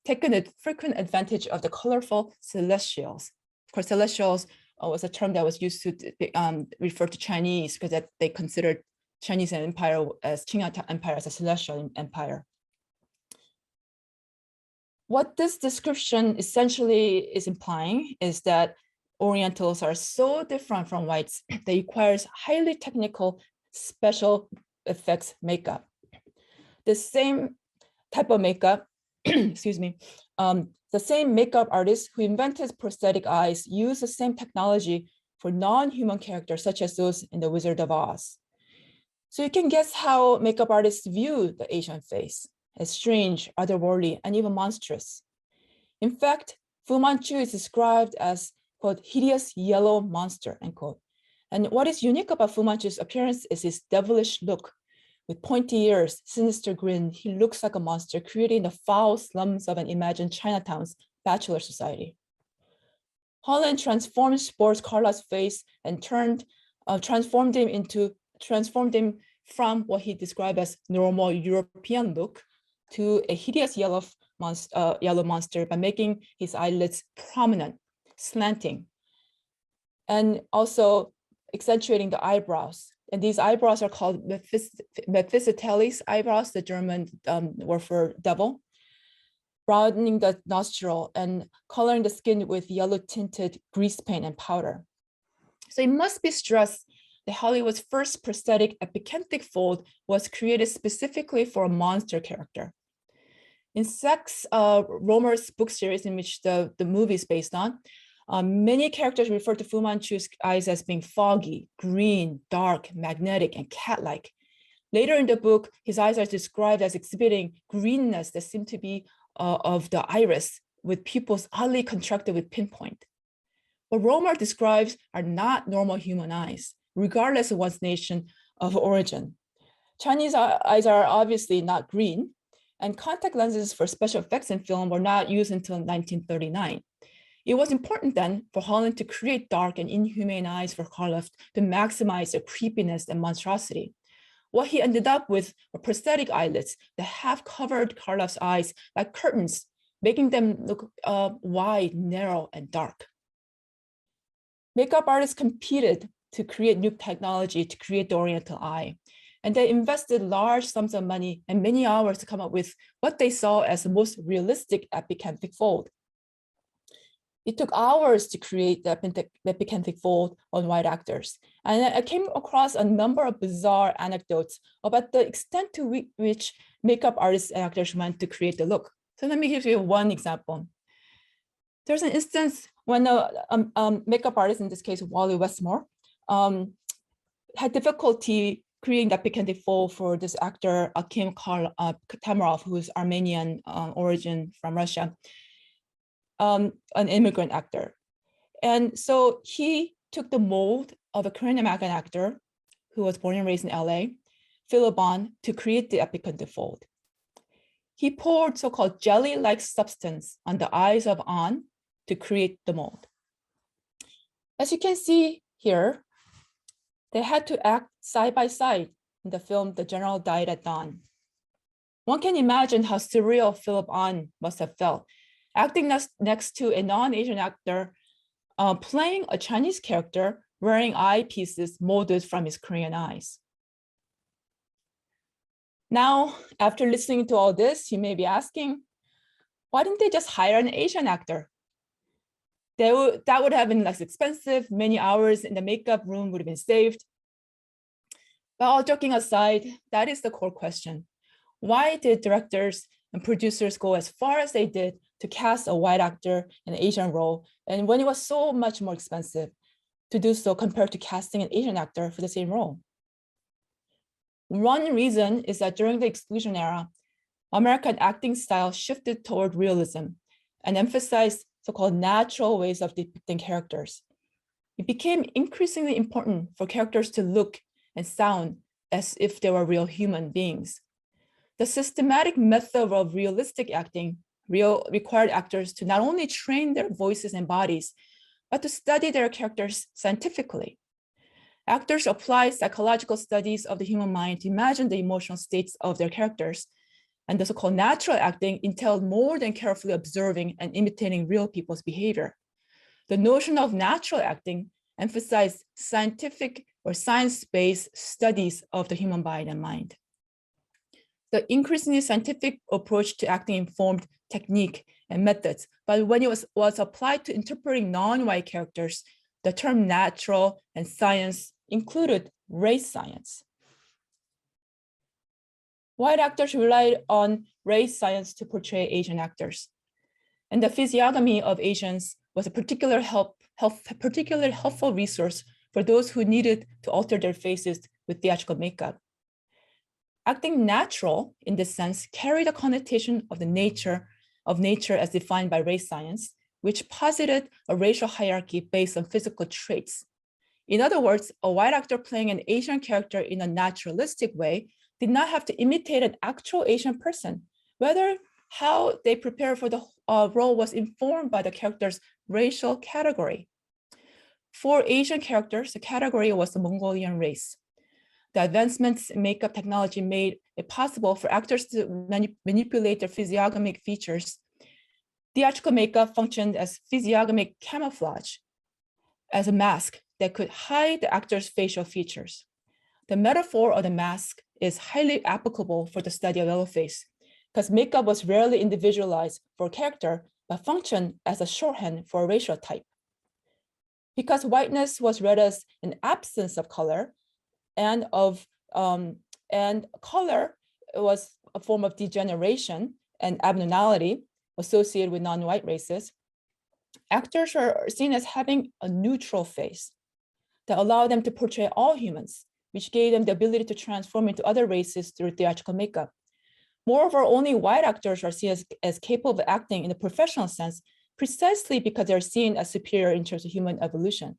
taken frequent advantage of the colorful celestials. Of course, celestials was a term that was used to refer to Chinese because they considered Chinese empire as Qing Empire as a celestial empire. What this description essentially is implying is that Orientals are so different from whites that it requires highly technical special effects makeup. The same type of makeup, excuse me, the same makeup artists who invented prosthetic eyes use the same technology for non-human characters such as those in The Wizard of Oz. So you can guess how makeup artists view the Asian face as strange, otherworldly, and even monstrous. In fact, Fu Manchu is described as, quote, hideous yellow monster, end quote. And what is unique about Fu Manchu's appearance is his devilish look. With pointy ears, sinister grin, he looks like a monster, creating the foul slums of an imagined Chinatown's bachelor society. Holland transformed Boris Karloff's face and transformed him from what he described as normal European look to a hideous yellow monster by making his eyelids prominent, slanting, and also accentuating the eyebrows. And these eyebrows are called Mephistopheles eyebrows, the German word for devil, broadening the nostril and coloring the skin with yellow tinted grease paint and powder. So it must be stressed that Hollywood's first prosthetic epicanthic fold was created specifically for a monster character. In Sachs Rohmer's book series, in which the movie is based on, many characters refer to Fu Manchu's eyes as being foggy, green, dark, magnetic, and cat-like. Later in the book, his eyes are described as exhibiting greenness that seem to be of the iris, with pupils oddly contracted with pinpoint. What Rohmer describes are not normal human eyes, regardless of one's nation of origin. Chinese eyes are obviously not green, and contact lenses for special effects in film were not used until 1939. It was important then for Holland to create dark and inhumane eyes for Karloff to maximize their creepiness and monstrosity. What he ended up with were prosthetic eyelids that half covered Karloff's eyes like curtains, making them look wide, narrow, and dark. Makeup artists competed to create new technology to create the Oriental eye. And they invested large sums of money and many hours to come up with what they saw as the most realistic epicanthic fold. It took hours to create the epicanthic fold on white actors. And I came across a number of bizarre anecdotes about the extent to which makeup artists and actors went to create the look. So let me give you one example. There's an instance when a makeup artist, in this case, Wally Westmore, had difficulty creating the epicanthic fold for this actor, Akim Tamarov, who is Armenian origin from Russia, an immigrant actor. And so he took the mold of a Korean American actor who was born and raised in LA, Philip Bond, to create the epicanthic fold. He poured so-called jelly-like substance on the eyes of An to create the mold. As you can see here, they had to act side by side in the film The General Died at Dawn. One can imagine how surreal Philip An must have felt, acting next to a non-Asian actor playing a Chinese character wearing eyepieces molded from his Korean eyes. Now, after listening to all this, you may be asking, why didn't they just hire an Asian actor? That would have been less expensive, many hours in the makeup room would have been saved. But all joking aside, that is the core question. Why did directors and producers go as far as they did to cast a white actor in an Asian role, and when it was so much more expensive to do so compared to casting an Asian actor for the same role? One reason is that during the Exclusion Era, American acting style shifted toward realism and emphasized so-called natural ways of depicting characters. It became increasingly important for characters to look and sound as if they were real human beings. The systematic method of realistic acting required actors to not only train their voices and bodies, but to study their characters scientifically. Actors applied psychological studies of the human mind to imagine the emotional states of their characters. And the so-called natural acting entailed more than carefully observing and imitating real people's behavior. The notion of natural acting emphasized scientific or science-based studies of the human body and mind. The increasingly scientific approach to acting informed technique and methods, but when it was applied to interpreting non-white characters, the term natural and science included race science. White actors relied on race science to portray Asian actors. And the physiognomy of Asians was a particularly helpful resource for those who needed to alter their faces with theatrical makeup. Acting natural, in this sense, carried a connotation of nature as defined by race science, which posited a racial hierarchy based on physical traits. In other words, a white actor playing an Asian character in a naturalistic way did not have to imitate an actual Asian person. Whether how they prepare for the role was informed by the character's racial category. For Asian characters, the category was the Mongolian race. The advancements in makeup technology made it possible for actors to manipulate their physiognomic features. Theatrical makeup functioned as physiognomic camouflage, as a mask that could hide the actor's facial features. The metaphor of the mask is highly applicable for the study of Yellowface, because makeup was rarely individualized for a character, but functioned as a shorthand for a racial type. Because whiteness was read as an absence of color, and color was a form of degeneration and abnormality associated with non-white races, actors are seen as having a neutral face that allowed them to portray all humans, which gave them the ability to transform into other races through theatrical makeup. Moreover, only white actors are seen as capable of acting in a professional sense, precisely because they're seen as superior in terms of human evolution.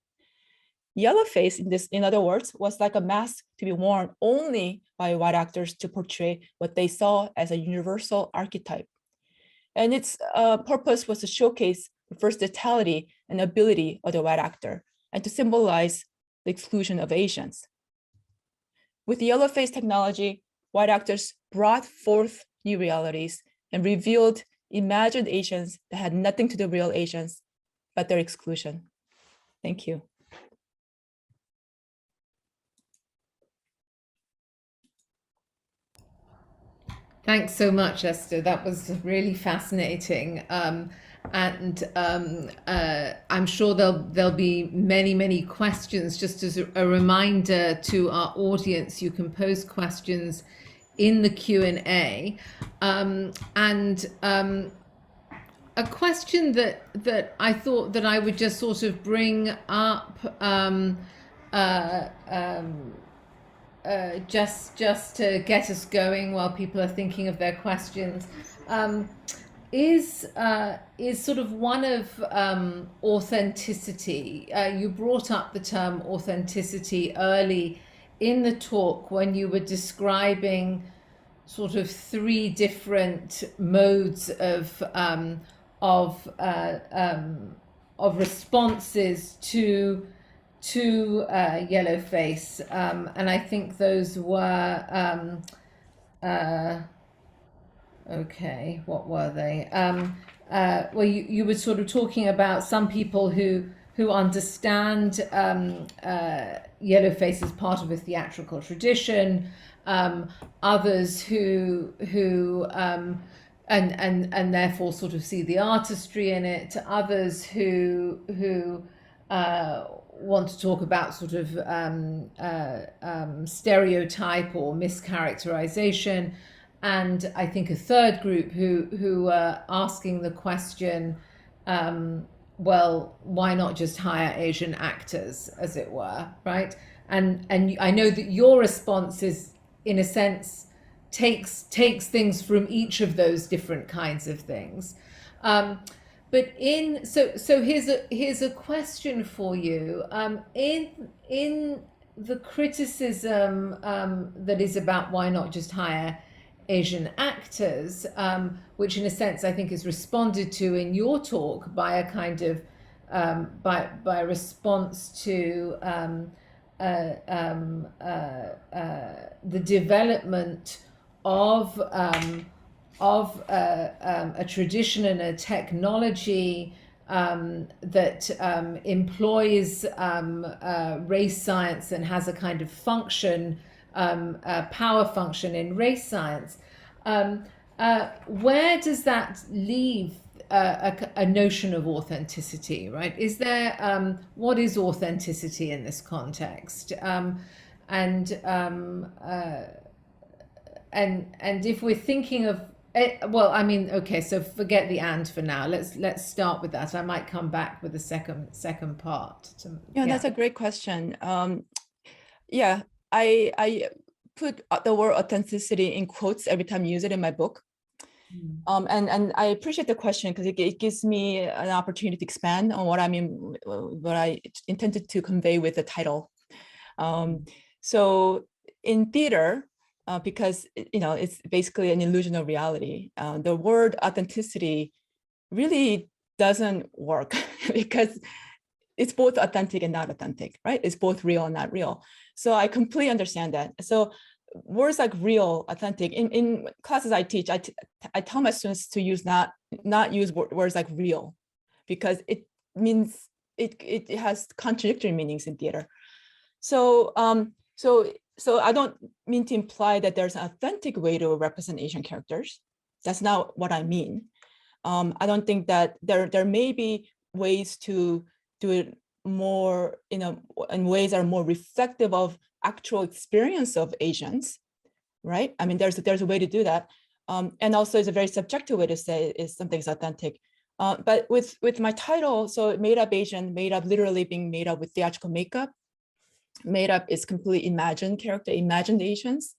Yellowface, in other words, was like a mask to be worn only by white actors to portray what they saw as a universal archetype. And its purpose was to showcase the versatility and ability of the white actor and to symbolize the exclusion of Asians. With the Yellowface technology, white actors brought forth new realities and revealed imagined Asians that had nothing to do with real Asians, but their exclusion. Thank you. Thanks so much, Esther. That was really fascinating. And I'm sure there'll be many questions. Just as a reminder to our audience, you can pose questions in the Q&A. A question that I thought that I would just sort of bring up just to get us going while people are thinking of their questions, is sort of one of authenticity. You brought up the term authenticity early in the talk when you were describing sort of three different modes of responses to Yellowface, and I think those were okay, what were they? Well, you were sort of talking about some people who understand Yellowface as part of a theatrical tradition, others who and therefore sort of see the artistry in it, others who want to talk about sort of stereotype or mischaracterization, and I think a third group who are asking the question, well, why not just hire Asian actors, as it were, right? And I know that your response is in a sense, takes things from each of those different kinds of things. But here's a question for you. In the criticism that is about why not just hire Asian actors, which in a sense I think is responded to in your talk by a kind of by a response to the development of a tradition and a technology that employs race science and has a kind of function, power function in race science. Where does that leave a notion of authenticity, right? Is there, what is authenticity in this context? And if we're thinking of, well, I mean, okay, so forget the and for now. Let's start with that. I might come back with the second part. Yeah, that's a great question. Yeah, I put the word authenticity in quotes every time I use it in my book. And I appreciate the question because it gives me an opportunity to expand on what I intended to convey with the title. So in theater, because it's basically an illusion of reality, the word authenticity really doesn't work because it's both authentic and not authentic, right? It's both real and not real. So I completely understand that. So words like real, authentic, in classes I teach, I tell my students to use not use words like real, because it means it has contradictory meanings in theater. So so I don't mean to imply that there's an authentic way to represent Asian characters. That's not what I mean. I don't think that there may be ways to do it more in ways that are more reflective of actual experience of Asians, right? I mean, there's a way to do that, and also it's a very subjective way to say is something's authentic. But with my title, so made up Asian, made up literally being made up with theatrical makeup. Made up is completely imagined character, imagined Asians.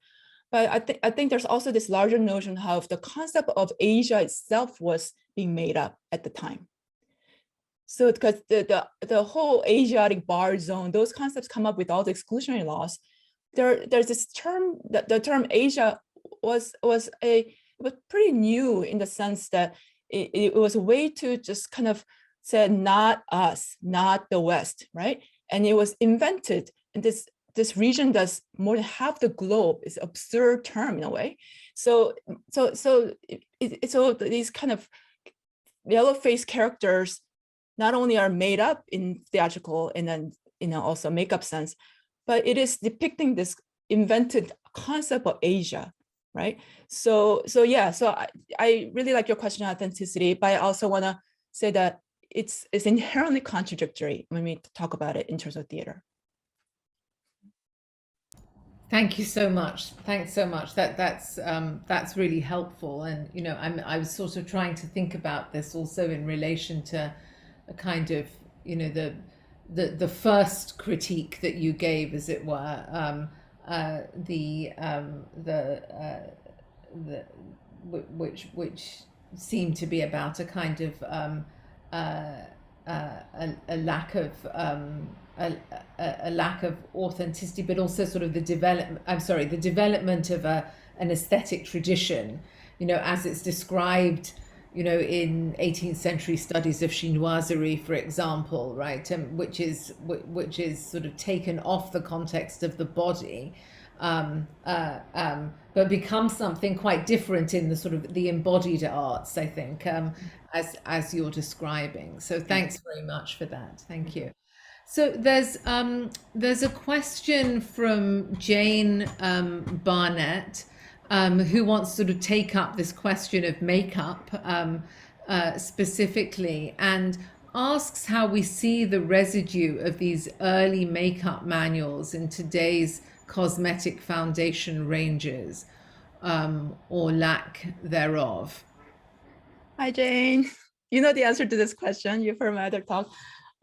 But I think there's also this larger notion how the concept of Asia itself was being made up at the time. So because the whole Asiatic bar zone, those concepts come up with all the exclusionary laws. There's this term, the term Asia was pretty new in the sense that it was a way to just kind of say not us, not the West, right? And it was invented. And this region does more than half the globe. Is an absurd term in a way. So these kind of Yellowface characters not only are made up in theatrical and then also makeup sense, but it is depicting this invented concept of Asia, right? So yeah, so I really like your question on authenticity, but I also want to say that it's inherently contradictory when we talk about it in terms of theater. Thank you so much. Thanks so much. That's really helpful. And I was sort of trying to think about this also in relation to a kind of the first critique that you gave, as it were, which seemed to be about a kind of a lack of a lack of authenticity, but also sort of the development of an aesthetic tradition, as it's described, in 18th century studies of chinoiserie, for example, right, which is sort of taken off the context of the body, but becomes something quite different in the sort of the embodied arts, I think, as you're describing. So thanks very much for that. Thank you. So there's a question from Jane Barnett, who wants to sort of take up this question of makeup specifically, and asks how we see the residue of these early makeup manuals in today's cosmetic foundation ranges, or lack thereof. Hi, Jane. You know the answer to this question. You've heard my other talk.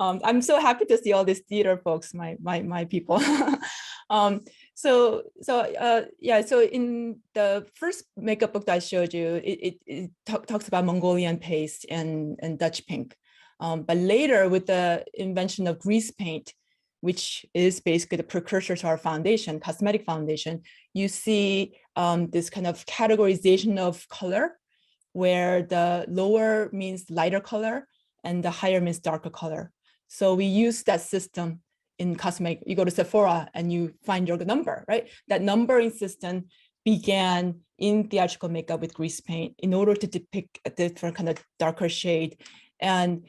I'm so happy to see all these theater folks, my people. Yeah, so in the first makeup book that I showed you, it talks about Mongolian paste and Dutch pink. But later with the invention of grease paint, which is basically the precursor to our foundation, cosmetic foundation, you see this kind of categorization of color, where the lower means lighter color and the higher means darker color. So we use that system in cosmetic. You go to Sephora and you find your number, right? That numbering system began in theatrical makeup with grease paint in order to depict a different kind of darker shade. And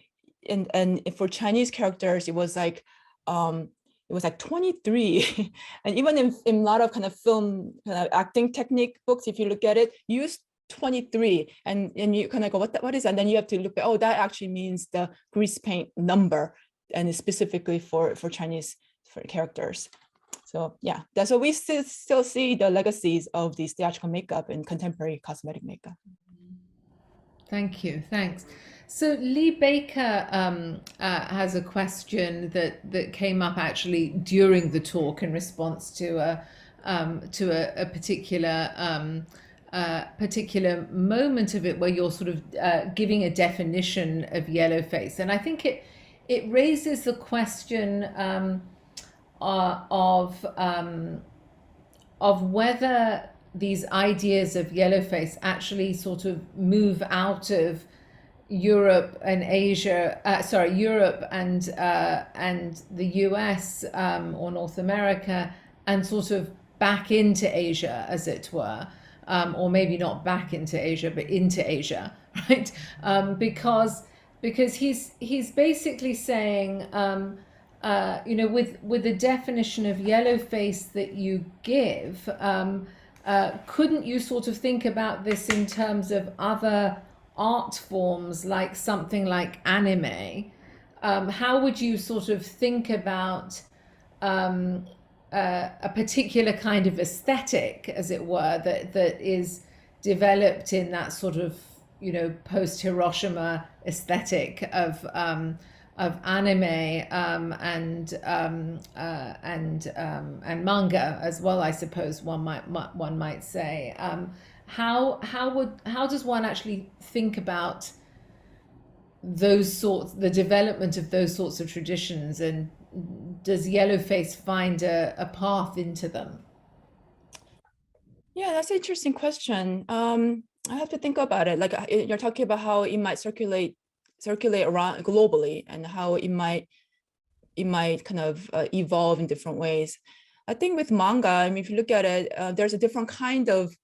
for Chinese characters, it was like 23. And even in a lot of kind of film kind of acting technique books, if you look at it, use 23, and you kind of go, what is that? And then you have to look at, oh, that actually means the grease paint number, and it's specifically for Chinese for characters. So yeah, that's what we still see the legacies of these theatrical makeup in contemporary cosmetic makeup. Thank you. Thanks. So Lee Baker has a question that came up actually during the talk in response to a particular moment of it where you're sort of giving a definition of Yellowface, and I think it raises the question of whether these ideas of Yellowface actually sort of move out of Europe and Asia, Europe and the US or North America, and sort of back into Asia, as it were, or maybe not back into Asia, but into Asia, right? Because he's basically saying, with the definition of Yellowface that you give, couldn't you sort of think about this in terms of other art forms, like something like anime? How would you sort of think about a particular kind of aesthetic, as it were, that is developed in that sort of post-Hiroshima aesthetic of anime and manga as well, I suppose one might say. How does one actually think about the development of those sorts of traditions, and does Yellowface find a path into them? Yeah, that's an interesting question. I have to think about it. Like you're talking about how it might circulate around globally, and how it might kind of evolve in different ways. I think with manga, I mean, if you look at it, there's a different kind of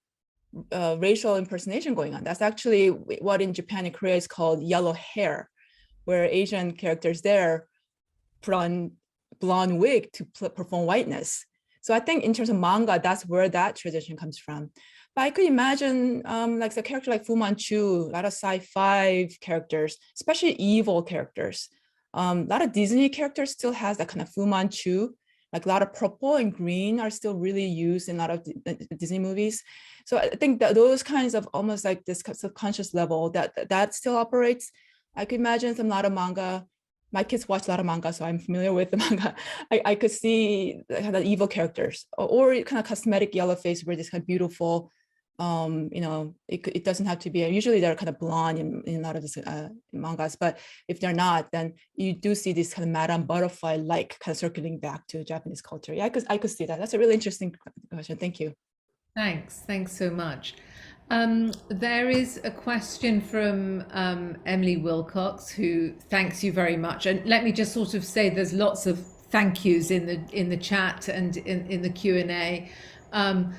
racial impersonation going on. That's actually what in Japan and Korea is called yellow hair, where Asian characters there put on blonde wig to perform whiteness. So I think in terms of manga, that's where that tradition comes from. But I could imagine like a character like Fu Manchu, a lot of sci-fi characters, especially evil characters. A lot of Disney characters still has that kind of Fu Manchu, like a lot of purple and green are still really used in a lot of Disney movies. So I think that those kinds of almost like this subconscious level that still operates. I could imagine a lot of manga. My kids watch a lot of manga, so I'm familiar with the manga. I could see kind of evil characters, or kind of cosmetic Yellowface, where this kind of beautiful, it doesn't have to be. Usually they're kind of blonde in a lot of these mangas, but if they're not, then you do see this kind of Madame Butterfly-like kind of circling back to Japanese culture. Yeah, I could see that. That's a really interesting question. Thank you. Thanks so much. There is a question from Emily Wilcox, who thanks you very much. And let me just sort of say there's lots of thank yous in the chat and in the Q&A. And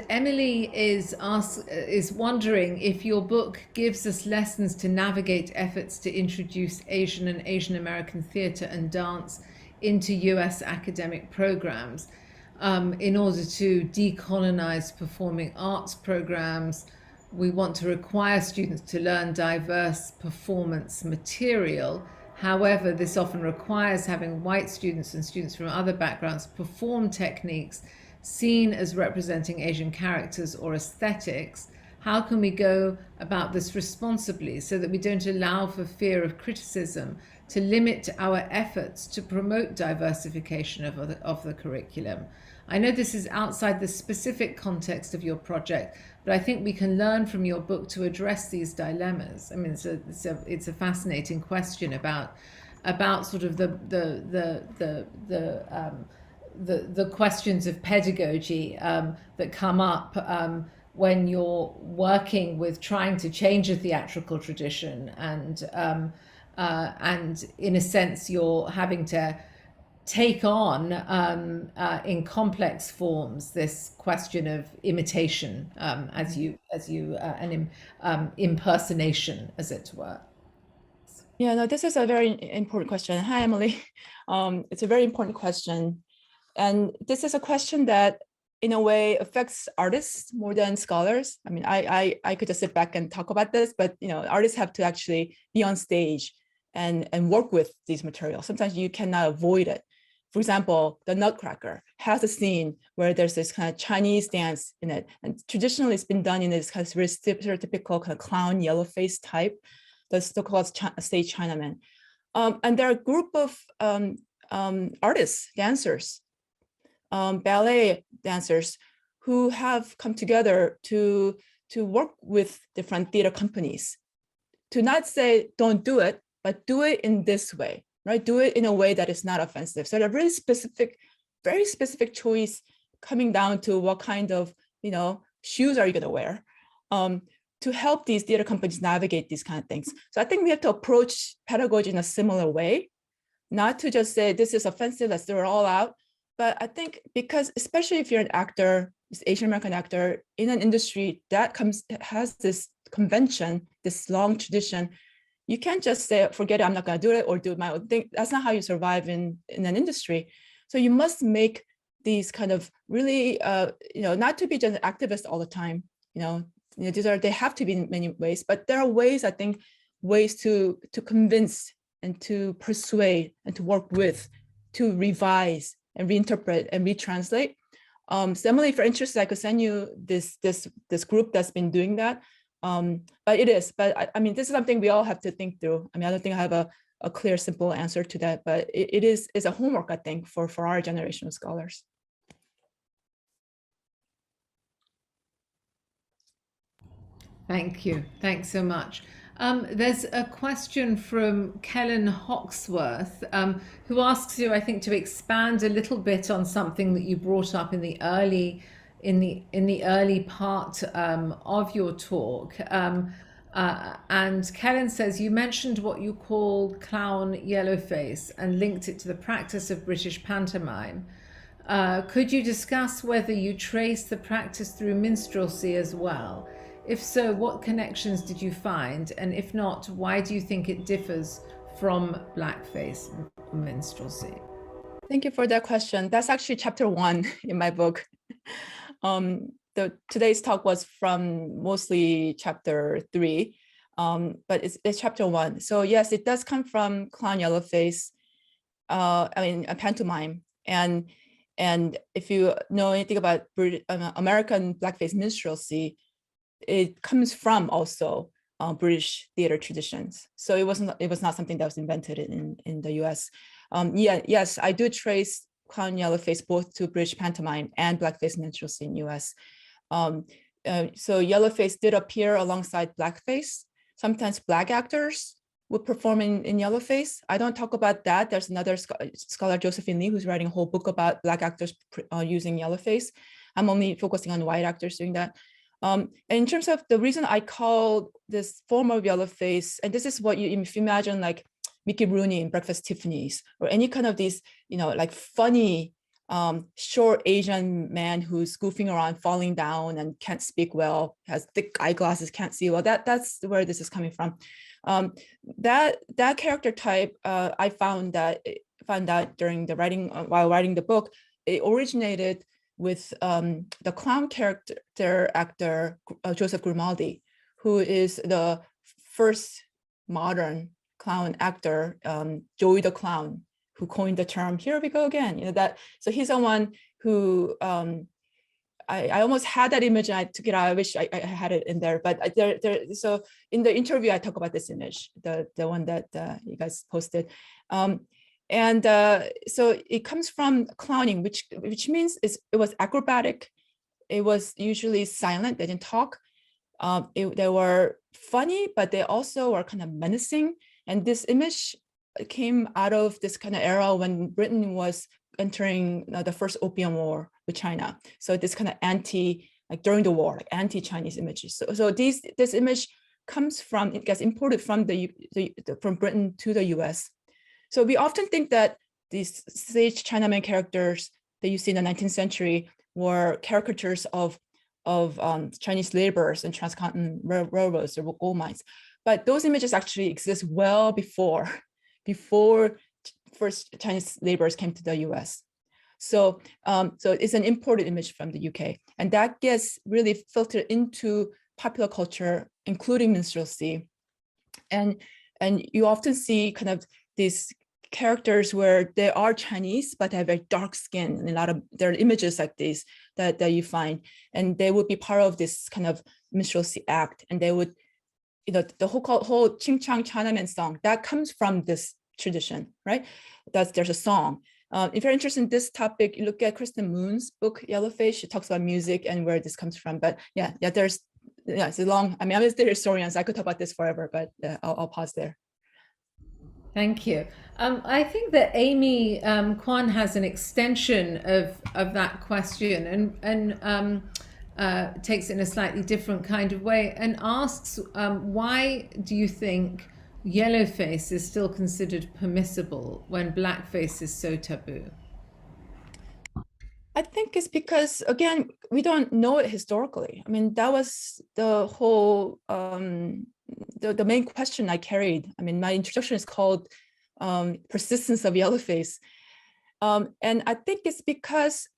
Emily is wondering if your book gives us lessons to navigate efforts to introduce Asian and Asian American theatre and dance into US academic programs. In order to decolonize performing arts programs, we want to require students to learn diverse performance material. However, this often requires having white students and students from other backgrounds perform techniques seen as representing Asian characters or aesthetics. How can we go about this responsibly so that we don't allow for fear of criticism to limit our efforts to promote diversification of the curriculum? I know this is outside the specific context of your project, but I think we can learn from your book to address these dilemmas. I mean, it's a fascinating question about sort of the questions of pedagogy that come up when you're working with trying to change a theatrical tradition, and in a sense you're having to take on in complex forms this question of imitation, as you an impersonation, as it were. Yeah, no, this is a very important question. Hi, Emily. It's a very important question. And this is a question that in a way affects artists more than scholars. I mean, I could just sit back and talk about this, but artists have to actually be on stage and work with these materials. Sometimes you cannot avoid it. For example, the Nutcracker has a scene where there's this kind of Chinese dance in it. And traditionally it's been done in this kind of very stereotypical kind of clown Yellowface type, the so-called stage Chinaman. And there are a group of artists, dancers, ballet dancers who have come together to work with different theater companies to not say, don't do it, but do it in this way, right? Do it in a way that is not offensive. So they're really specific, very specific choice coming down to what kind of, shoes are you going to wear to help these theater companies navigate these kind of things. So I think we have to approach pedagogy in a similar way, not to just say, this is offensive, let's throw it all out. But I think because, especially if you're an actor, this Asian American actor in an industry that has this convention, this long tradition, you can't just say, forget it, I'm not going to do it or do my own thing. That's not how you survive in an industry. So you must make these kind of really, not to be just activists all the time. They have to be in many ways, but there are ways, I think, ways to convince and to persuade and to work with, to revise and reinterpret and retranslate. So Emily, if you're interested, I could send you this group that's been doing that. But I mean, this is something we all have to think through. I mean, I don't think I have a clear, simple answer to that, but it's a homework, I think, for our generation of scholars. Thank you. Thanks so much. There's a question from Kellen Hawksworth, who asks you, I think, to expand a little bit on something that you brought up in the early part of your talk. And Kellen says, you mentioned what you call clown Yellowface and linked it to the practice of British pantomime. Could you discuss whether you trace the practice through minstrelsy as well? If so, what connections did you find? And if not, why do you think it differs from blackface minstrelsy? Thank you for that question. That's actually chapter 1 in my book. Today's talk was from mostly chapter 3, but it's chapter 1. So yes, it does come from clown Yellowface, a pantomime. And if you know anything about American blackface minstrelsy, it comes from also British theater traditions. So it was not something that was invented in the US. Yes, I do trace clown Yellowface both to British pantomime and blackface minstrelsy in US. So Yellowface did appear alongside blackface. Sometimes Black actors would perform in Yellowface. I don't talk about that. There's another scholar, Josephine Lee, who's writing a whole book about Black actors using Yellowface. I'm only focusing on white actors doing that. And in terms of the reason I call this form of Yellowface, and this is what if you imagine like Mickey Rooney in Breakfast Tiffany's, or any kind of these, like funny, short Asian man who's goofing around, falling down and can't speak well, has thick eyeglasses, can't see well. That's where this is coming from. That character type, I found out during the writing, while writing the book, it originated with the clown character actor, Joseph Grimaldi, who is the first modern clown actor, Joey the Clown, who coined the term, here we go again, so he's the one who I almost had that image and I took it out. I wish I had it in there, but so in the interview, I talk about this image, the one that you guys posted. So it comes from clowning, which means it was acrobatic. It was usually silent, they didn't talk. They were funny, but they also were kind of menacing. And this image came out of this kind of era when Britain was entering the first Opium War with China. So this kind of like during the war, like anti-Chinese images. So this image comes from, it gets imported from from Britain to the US. So we often think that these stage Chinaman characters that you see in the 19th century were caricatures of Chinese laborers and transcontinental railroads or gold mines. But those images actually exist well before first Chinese laborers came to the US. So it's an imported image from the UK. And that gets really filtered into popular culture, including minstrelsy. And you often see kind of these characters where they are Chinese, but they have very dark skin, and there are images like this that you find, and they would be part of this kind of minstrelsy act, and they would, the whole Ching Chang Chinaman song that comes from this tradition, right? There's a song. If you're interested in this topic, you look at Kristen Moon's book Yellowface. She talks about music and where this comes from. But it's a long. I mean, I'm a theater historian, so I could talk about this forever. But I'll pause there. Thank you. I think that Amy Kwan has an extension of that question and takes it in a slightly different kind of way and asks, why do you think yellowface is still considered permissible when blackface is so taboo? I think it's because, again, we don't know it historically. I mean, that was the whole, the main question I carried. I mean, my introduction is called Persistence of Yellowface. And I think it's because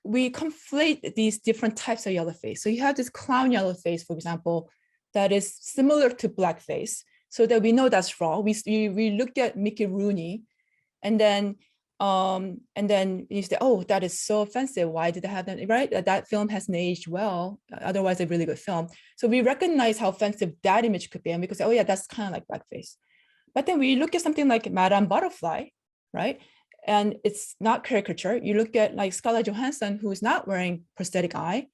we conflate these different types of yellowface. So you have this clown yellowface, for example, that is similar to blackface, so that we know that's wrong. We look at Mickey Rooney, and then you say, oh, that is so offensive. Why did they have that? Right? That film hasn't aged well. Otherwise, a really good film. So we recognize how offensive that image could be, and we could say, oh yeah, that's kind of like blackface. But then we look at something like Madame Butterfly, right? And it's not caricature. You look at like Scarlett Johansson, who is not wearing prosthetic eye,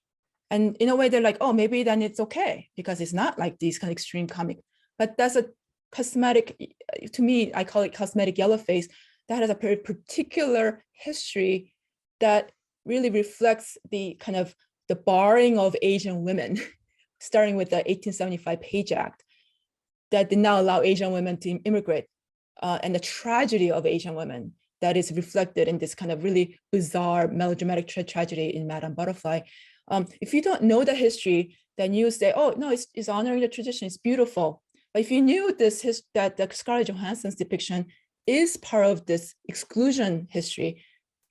and in a way they're like, oh, maybe then it's okay because it's not like these kind of extreme comic. But that's a cosmetic, to me, I call it cosmetic yellowface, that has a very particular history that really reflects the kind of the barring of Asian women, starting with the 1875 Page Act, that did not allow Asian women to immigrate, and the tragedy of Asian women that is reflected in this kind of really bizarre melodramatic tragedy in Madame Butterfly. If you don't know the history, then you say, oh, no, it's honoring the tradition, it's beautiful. But if you knew that the Scarlett Johansson's depiction is part of this exclusion history,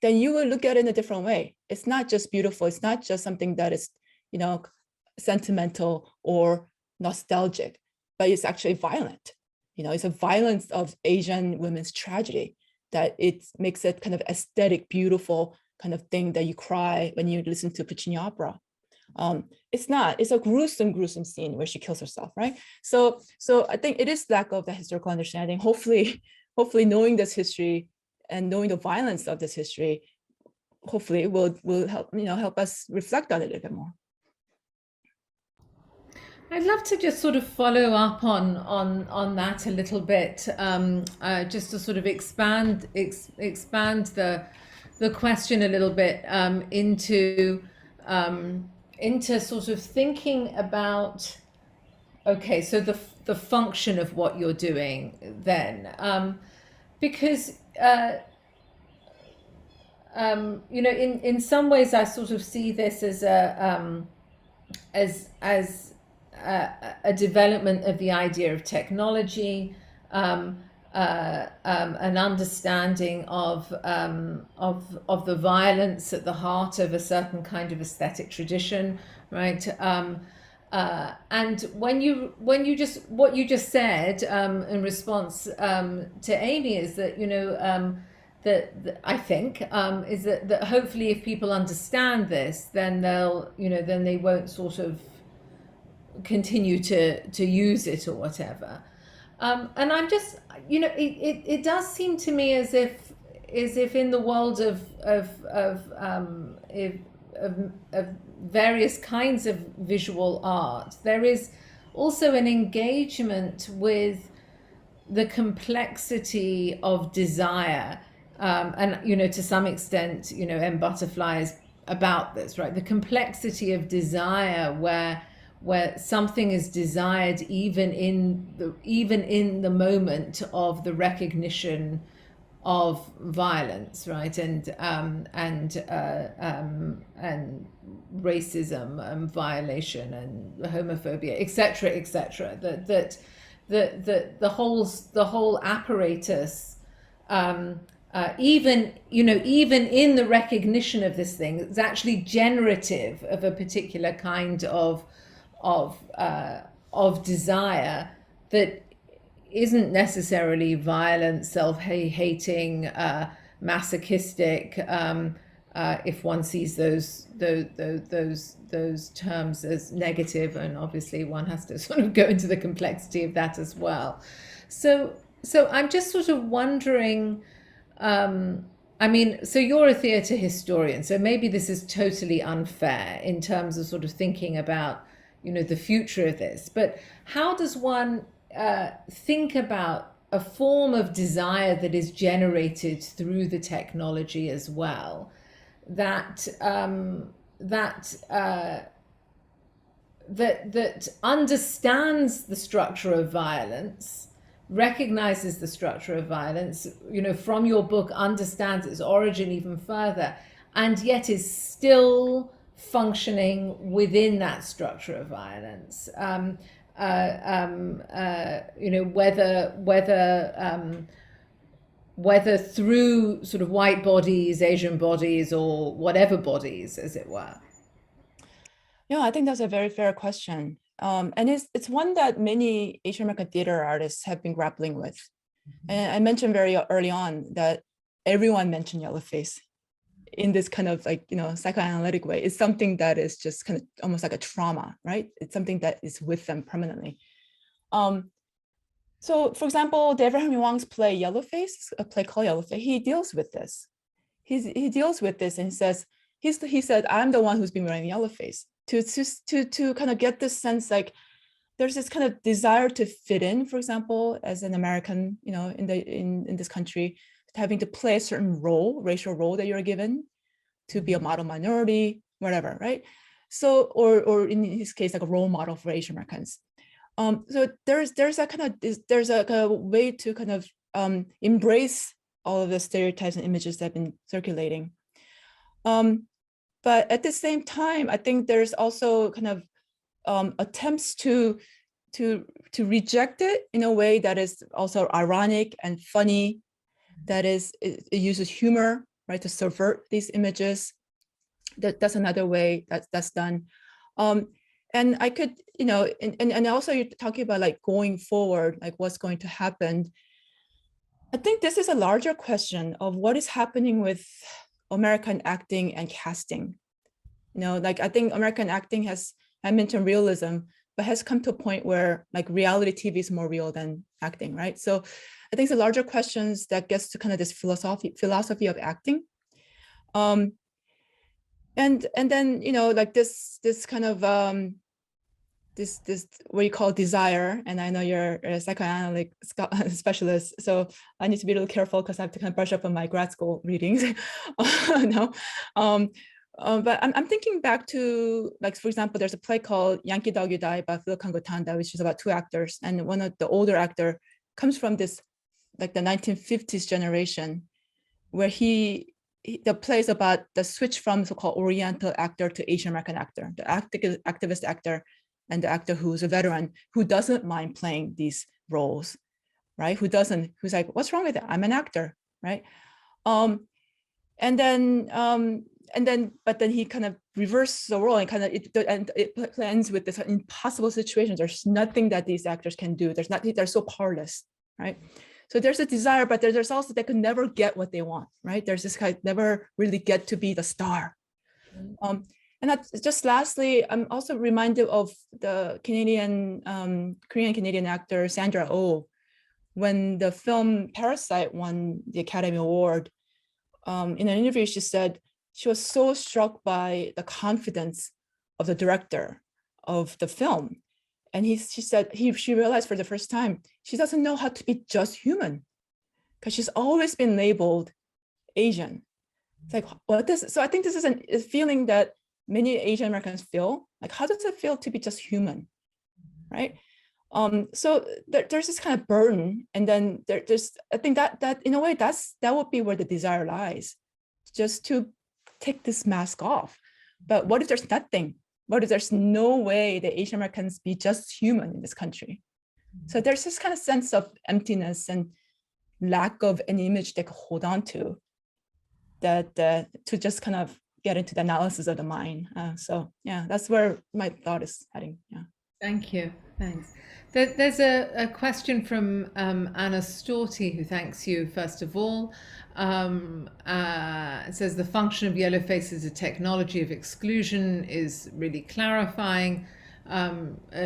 then you will look at it in a different way. It's not just beautiful. It's not just something that is, sentimental or nostalgic, but it's actually violent. It's a violence of Asian women's tragedy that it makes it kind of aesthetic, beautiful kind of thing that you cry when you listen to Puccini opera. It's a gruesome scene where she kills herself, right? So I think it is lack of the historical understanding. Hopefully knowing this history and knowing the violence of this history, hopefully will help us reflect on it a little bit more. I'd love to just sort of follow up on that a little bit, just to sort of expand the question a little bit, into sort of thinking about, okay, so the function of what you're doing then, because in some ways I sort of see this as a development of the idea of technology, an understanding of the violence at the heart of a certain kind of aesthetic tradition, right? And what you just said in response to Amy is that that I think is that hopefully if people understand this, then they'll, then they won't sort of continue to use it or whatever. And I'm just, it does seem to me as if in the world of various kinds of visual art, there is also an engagement with the complexity of desire, and to some extent, M. Butterfly is about this, right? The complexity of desire, where something is desired even in the moment of the recognition of violence, right, and racism and violation and homophobia, etc., etc. That the whole apparatus, even in the recognition of this thing, it's actually generative of a particular kind of desire that isn't necessarily violent, self-hating, masochistic, if one sees those terms as negative, and obviously one has to sort of go into the complexity of that as well. So I'm just sort of wondering, so you're a theatre historian, so maybe this is totally unfair in terms of sort of thinking about, the future of this, but how does one think about a form of desire that is generated through the technology as well, that understands the structure of violence, recognizes the structure of violence, from your book, understands its origin even further, and yet is still functioning within that structure of violence? Whether through sort of white bodies, Asian bodies, or whatever bodies, as it were. Yeah, I think that's a very fair question. And it's one that many Asian American theater artists have been grappling with. And I mentioned very early on that everyone mentioned Yellowface in this kind of psychoanalytic way. It's something that is just kind of almost like a trauma, right? It's something that is with them permanently. So for example, David Henry Wong's play Yellowface, a play called Yellowface, he deals with this. He deals with this and says, he said, I'm the one who's been wearing Yellowface, to kind of get this sense, like there's this kind of desire to fit in, for example, as an American, in this country, having to play a certain role, racial role that you're given, to be a model minority, whatever, right? So, or in his case, like a role model for Asian Americans. So there's a way to kind of embrace all of the stereotypes and images that have been circulating. But at the same time, I think there's also kind of attempts to reject it in a way that is also ironic and funny, that is, it uses humor, right, to subvert these images. That's another way that's done. And I could, and also you're talking about like going forward, like what's going to happen. I think this is a larger question of what is happening with American acting and casting. Like I think American acting has, I mentioned realism, but has come to a point where like reality TV is more real than acting, right? So I think it's a larger questions that gets to kind of this philosophy of acting. And then, like this kind of, this what you call desire, and I know you're a psychoanalytic specialist, so I need to be a little careful because I have to kind of brush up on my grad school readings. No, but I'm thinking back to, like, for example, there's a play called Yankee Dog You Die by Philip Kangutanda, which is about two actors, and one of the older actor comes from this, like the 1950s generation, where the play is about the switch from so-called Oriental actor to Asian American actor, the activist actor, and the actor who's a veteran who doesn't mind playing these roles, right? Who's like, what's wrong with it? I'm an actor, right? But then he kind of reverses the role and it ends with this impossible situation. There's nothing that these actors can do. They're so powerless, right? So there's a desire, but there's also they could never get what they want, right? There's this kind of never really get to be the star. And that's just lastly, I'm also reminded of the Korean Canadian actor Sandra Oh, when the film Parasite won the Academy Award. In an interview, she said she was so struck by the confidence of the director of the film. And she said she realized for the first time, she doesn't know how to be just human because she's always been labeled Asian. It's like, so I think this is a feeling that many Asian Americans feel. Like, how does it feel to be just human, right? So there's this kind of burden, and then I think that in a way that would be where the desire lies, just to take this mask off. But what if there's nothing? What if there's no way that Asian Americans be just human in this country? So there's this kind of sense of emptiness and lack of an image they could hold on to, that to just kind of get into the analysis of the mind. So yeah, that's where my thought is heading. Yeah. Thank you. Thanks. There's a question from Anna Storti, who thanks you first of all. It says the function of Yellowface as a technology of exclusion is really clarifying.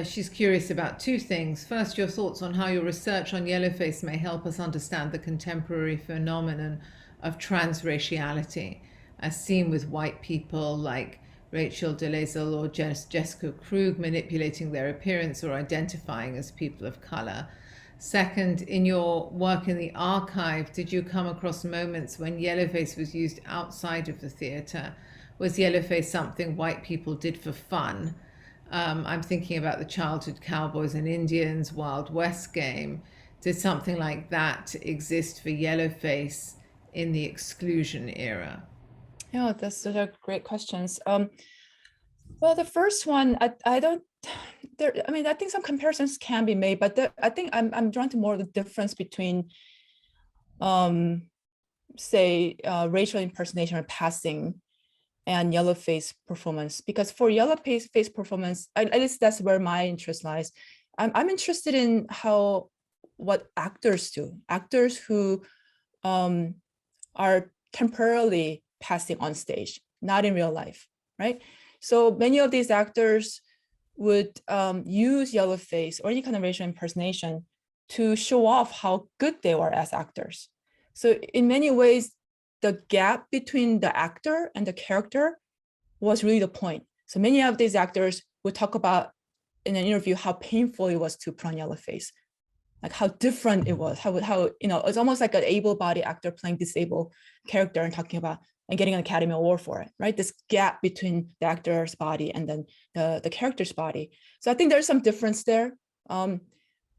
She's curious about two things. First, your thoughts on how your research on Yellowface may help us understand the contemporary phenomenon of transraciality, as seen with white people like Rachel Dolezal or Jessica Krug manipulating their appearance or identifying as people of color. Second, in your work in the archive, did you come across moments when Yellowface was used outside of the theater? Was Yellowface something white people did for fun? I'm thinking about the childhood Cowboys and Indians Wild West game. Did something like that exist for Yellowface in the Exclusion Era? Yeah, those are great questions. Well, the first one, I don't. I mean, I think some comparisons can be made, but I think I'm drawn to more of the difference between, say, racial impersonation or passing and Yellowface performance. Because for Yellowface performance, at least that's where my interest lies. I'm interested in what actors do. Actors who are temporarily passing on stage, not in real life, right? So many of these actors would use Yellowface or any kind of racial impersonation to show off how good they were as actors. So in many ways, the gap between the actor and the character was really the point. So many of these actors would talk about in an interview how painful it was to put on Yellowface, like how different it was, how it's almost like an able-bodied actor playing disabled character and talking about and getting an Academy Award for it, right? This gap between the actor's body and then the character's body. So I think there's some difference there.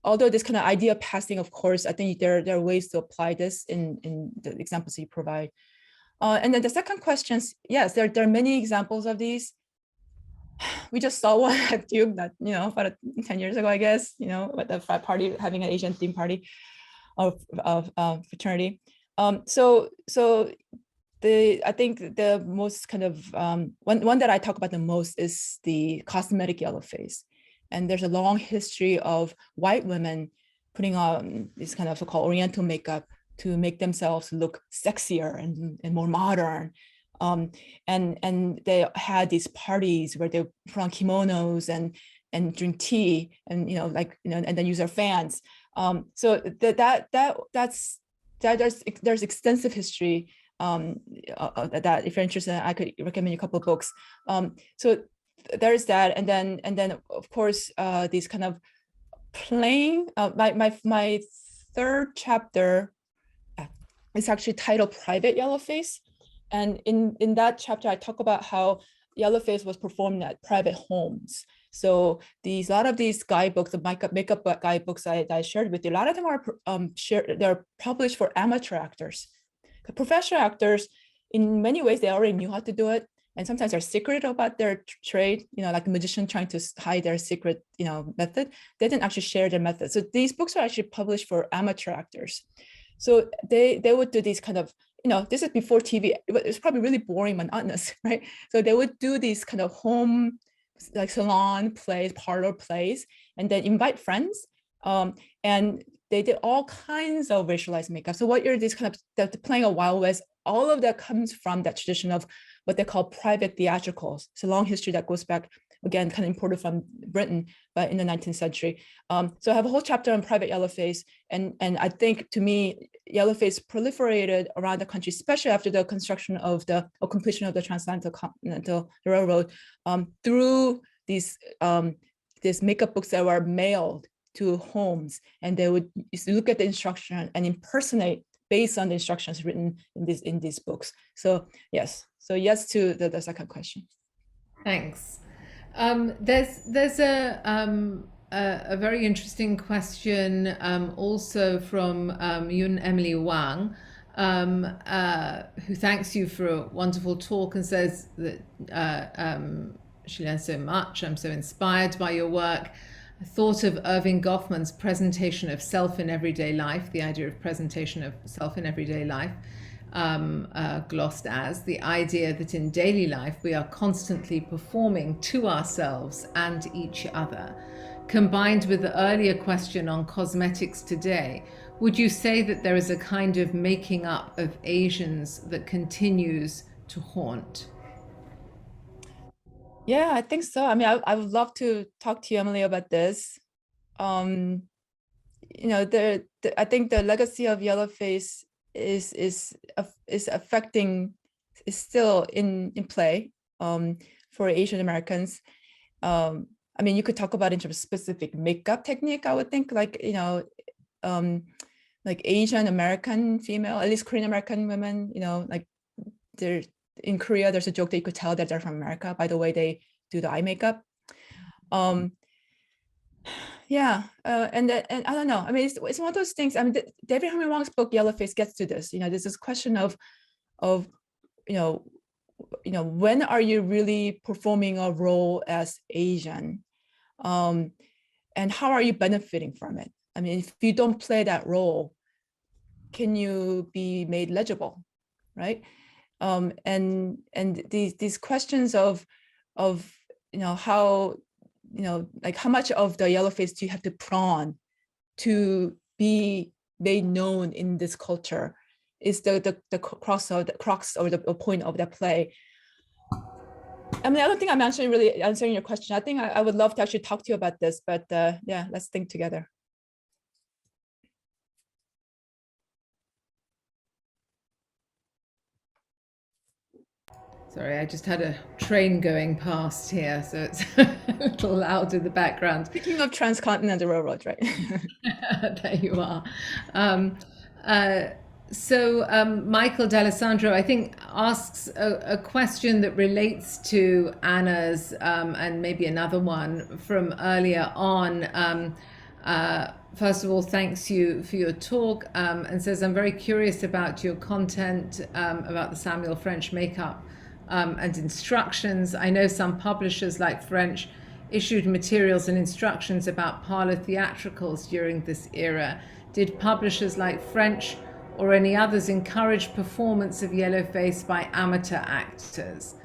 Although this kind of idea passing, of course, I think there are ways to apply this in the examples you provide. And then the second question is, yes, there are many examples of these. We just saw one at Duke that, about 10 years ago, I guess, at the frat party, having an Asian theme party of fraternity. I think the most kind of one that I talk about the most is the cosmetic Yellowface. And there's a long history of white women putting on this kind of so-called Oriental makeup to make themselves look sexier and more modern. And they had these parties where they put on kimonos and drink tea and and then use their fans. So there's extensive history that if you're interested, I could recommend a couple of books. So there's that, and then of course these kind of playing. My third chapter is actually titled "Private Yellowface," and in that chapter I talk about how Yellowface was performed at private homes. So a lot of these guidebooks, the makeup guidebooks I shared with you, a lot of them are they're published for amateur actors. Professional actors, in many ways, they already knew how to do it. And sometimes they're secret about their trade, like a magician trying to hide their secret, method. They didn't actually share their method. So these books are actually published for amateur actors. So they would do these kind of, this is before TV. It's probably really boring, monotonous, right? So they would do these kind of home, like salon plays, parlor plays, and then invite friends. And they did all kinds of racialized makeup. So what you're this kind of playing a Wild West, all of that comes from that tradition of what they call private theatricals. It's a long history that goes back, again, kind of imported from Britain, but in the 19th century. So I have a whole chapter on private Yellowface. And I think, to me, Yellowface proliferated around the country, especially after the construction of the completion of the transcontinental railroad, through these makeup books that were mailed to homes, and they would look at the instruction and impersonate based on the instructions written in these books. So yes, to the second question. Thanks. There's a very interesting question also from Yun Emily Wang, who thanks you for a wonderful talk and says that she learned so much. I'm so inspired by your work. I thought of Irving Goffman's presentation of self in everyday life, the idea of presentation of self in everyday life, glossed as the idea that in daily life we are constantly performing to ourselves and each other. Combined with the earlier question on cosmetics today, would you say that there is a kind of making up of Asians that continues to haunt? Yeah, I think so. I mean, I would love to talk to you, Emily, about this. I think the legacy of Yellowface is still in play for Asian Americans. I mean, you could talk about in terms of specific makeup technique, I would think, like Asian American female, at least Korean American women, like they're in Korea, there's a joke that you could tell that they're from America by the way they do the eye makeup. And I don't know. I mean, it's one of those things. I mean, David Henry Wong's book Yellowface gets to this. There's this question of when are you really performing a role as Asian, and how are you benefiting from it? I mean, if you don't play that role, can you be made legible, right? And these questions of how like how much of the Yellowface do you have to put on to be made known in this culture is the crux or the point of that play. I mean, I don't think I'm really answering your question. I think I would love to actually talk to you about this, but yeah, let's think together. Sorry, I just had a train going past here, so it's a little loud in the background. Speaking of transcontinental railroad, right? There you are. Michael D'Alessandro, I think, asks a question that relates to Anna's and maybe another one from earlier on. First of all, thanks you for your talk, and says, I'm very curious about your content about the Samuel French makeup and instructions. I know some publishers like French issued materials and instructions about parlor theatricals during this era. Did publishers like French or any others encourage performance of Yellowface by amateur actors?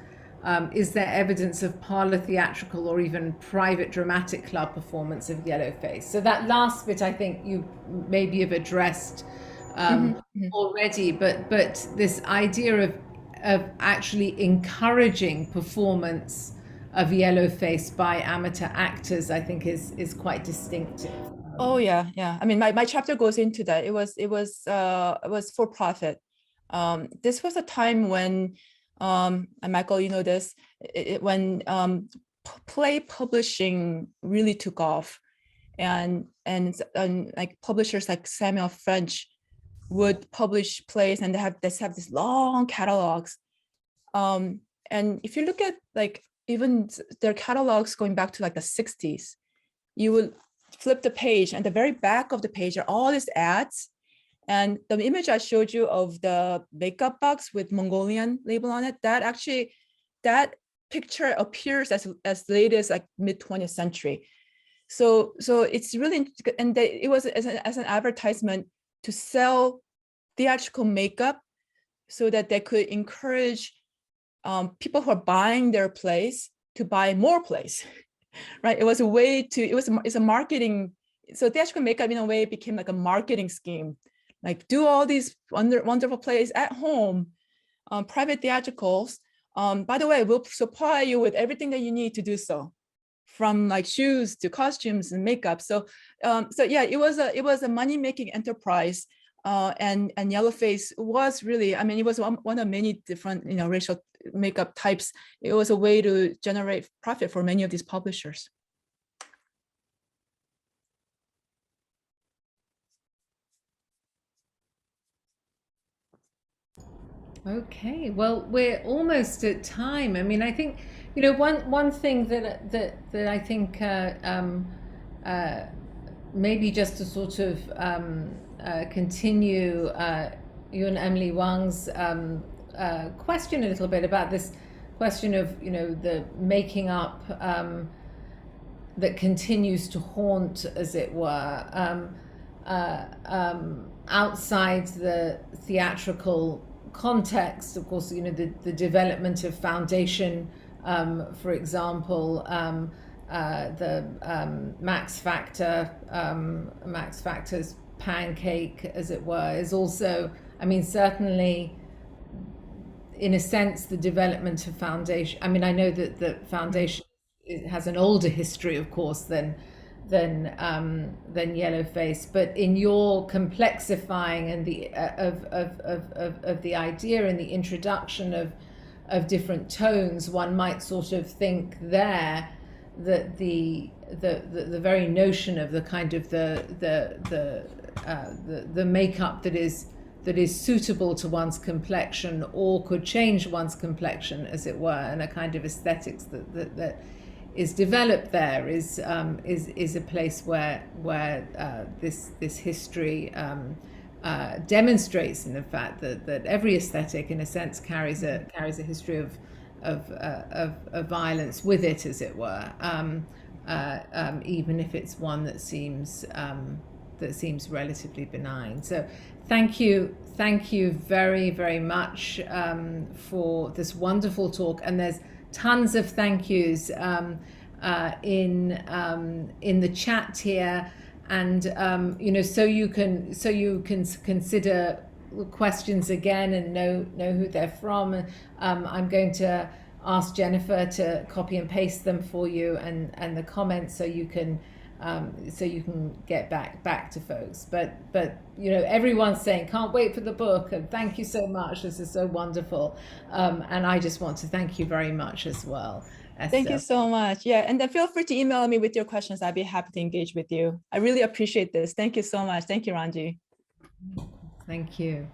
Is there evidence of parlor theatrical or even private dramatic club performance of Yellowface? So that last bit, I think you maybe have addressed already, but this idea of actually encouraging performance of Yellowface by amateur actors, I think is quite distinctive. Oh yeah. I mean, my chapter goes into that. It was for profit. This was a time when, and Michael, you know this, when play publishing really took off, and like publishers like Samuel French would publish plays, and they have this long catalogs. And if you look at like even their catalogs going back to like the 60s, you would flip the page, and the very back of the page are all these ads. And the image I showed you of the makeup box with Mongolian label on it, that picture appears as late as like mid 20th century. So it's really, and it was as an advertisement to sell theatrical makeup so that they could encourage people who are buying their plays to buy more plays, right? It was a way to, it's a marketing so theatrical makeup in a way became like a marketing scheme, like do all these wonderful plays at home, private theatricals. By the way, we'll supply you with everything that you need to do so, from like shoes to costumes and makeup. So yeah, it was a money-making enterprise. And Yellowface was really, I mean, it was one of many different, racial makeup types. It was a way to generate profit for many of these publishers. Okay, well, we're almost at time. I mean, I think, one thing that I think maybe just to sort of continue you and Emily Wang's question a little bit about this question of, the making up that continues to haunt, as it were, outside the theatrical context. Of course, the development of foundation, for example, the Max Factor's pancake, as it were, is also, I mean, certainly in a sense, the development of foundation. I mean, I know that the foundation has an older history, of course, than Yellowface, but in your complexifying and the of the idea and the introduction of different tones, one might sort of think there that the very notion of the kind of the makeup that is suitable to one's complexion or could change one's complexion, as it were, and a kind of aesthetics that is developed there is a place where this history demonstrates in the fact that every aesthetic, in a sense, carries a history of violence with it, as it were, even if it's one that seems relatively benign. So thank you very, very much for this wonderful talk, and there's tons of thank yous in the chat here, and so you can consider questions again and know who they're from. I'm going to ask Jennifer to copy and paste them for you, and the comments, so you can get back to folks. But everyone's saying can't wait for the book, and thank you so much. This is so wonderful, and I just want to thank you very much as well, Esther. Thank you so much. Yeah, and then feel free to email me with your questions. I'd be happy to engage with you. I really appreciate this. Thank you so much. Thank you, Ranji. Thank you.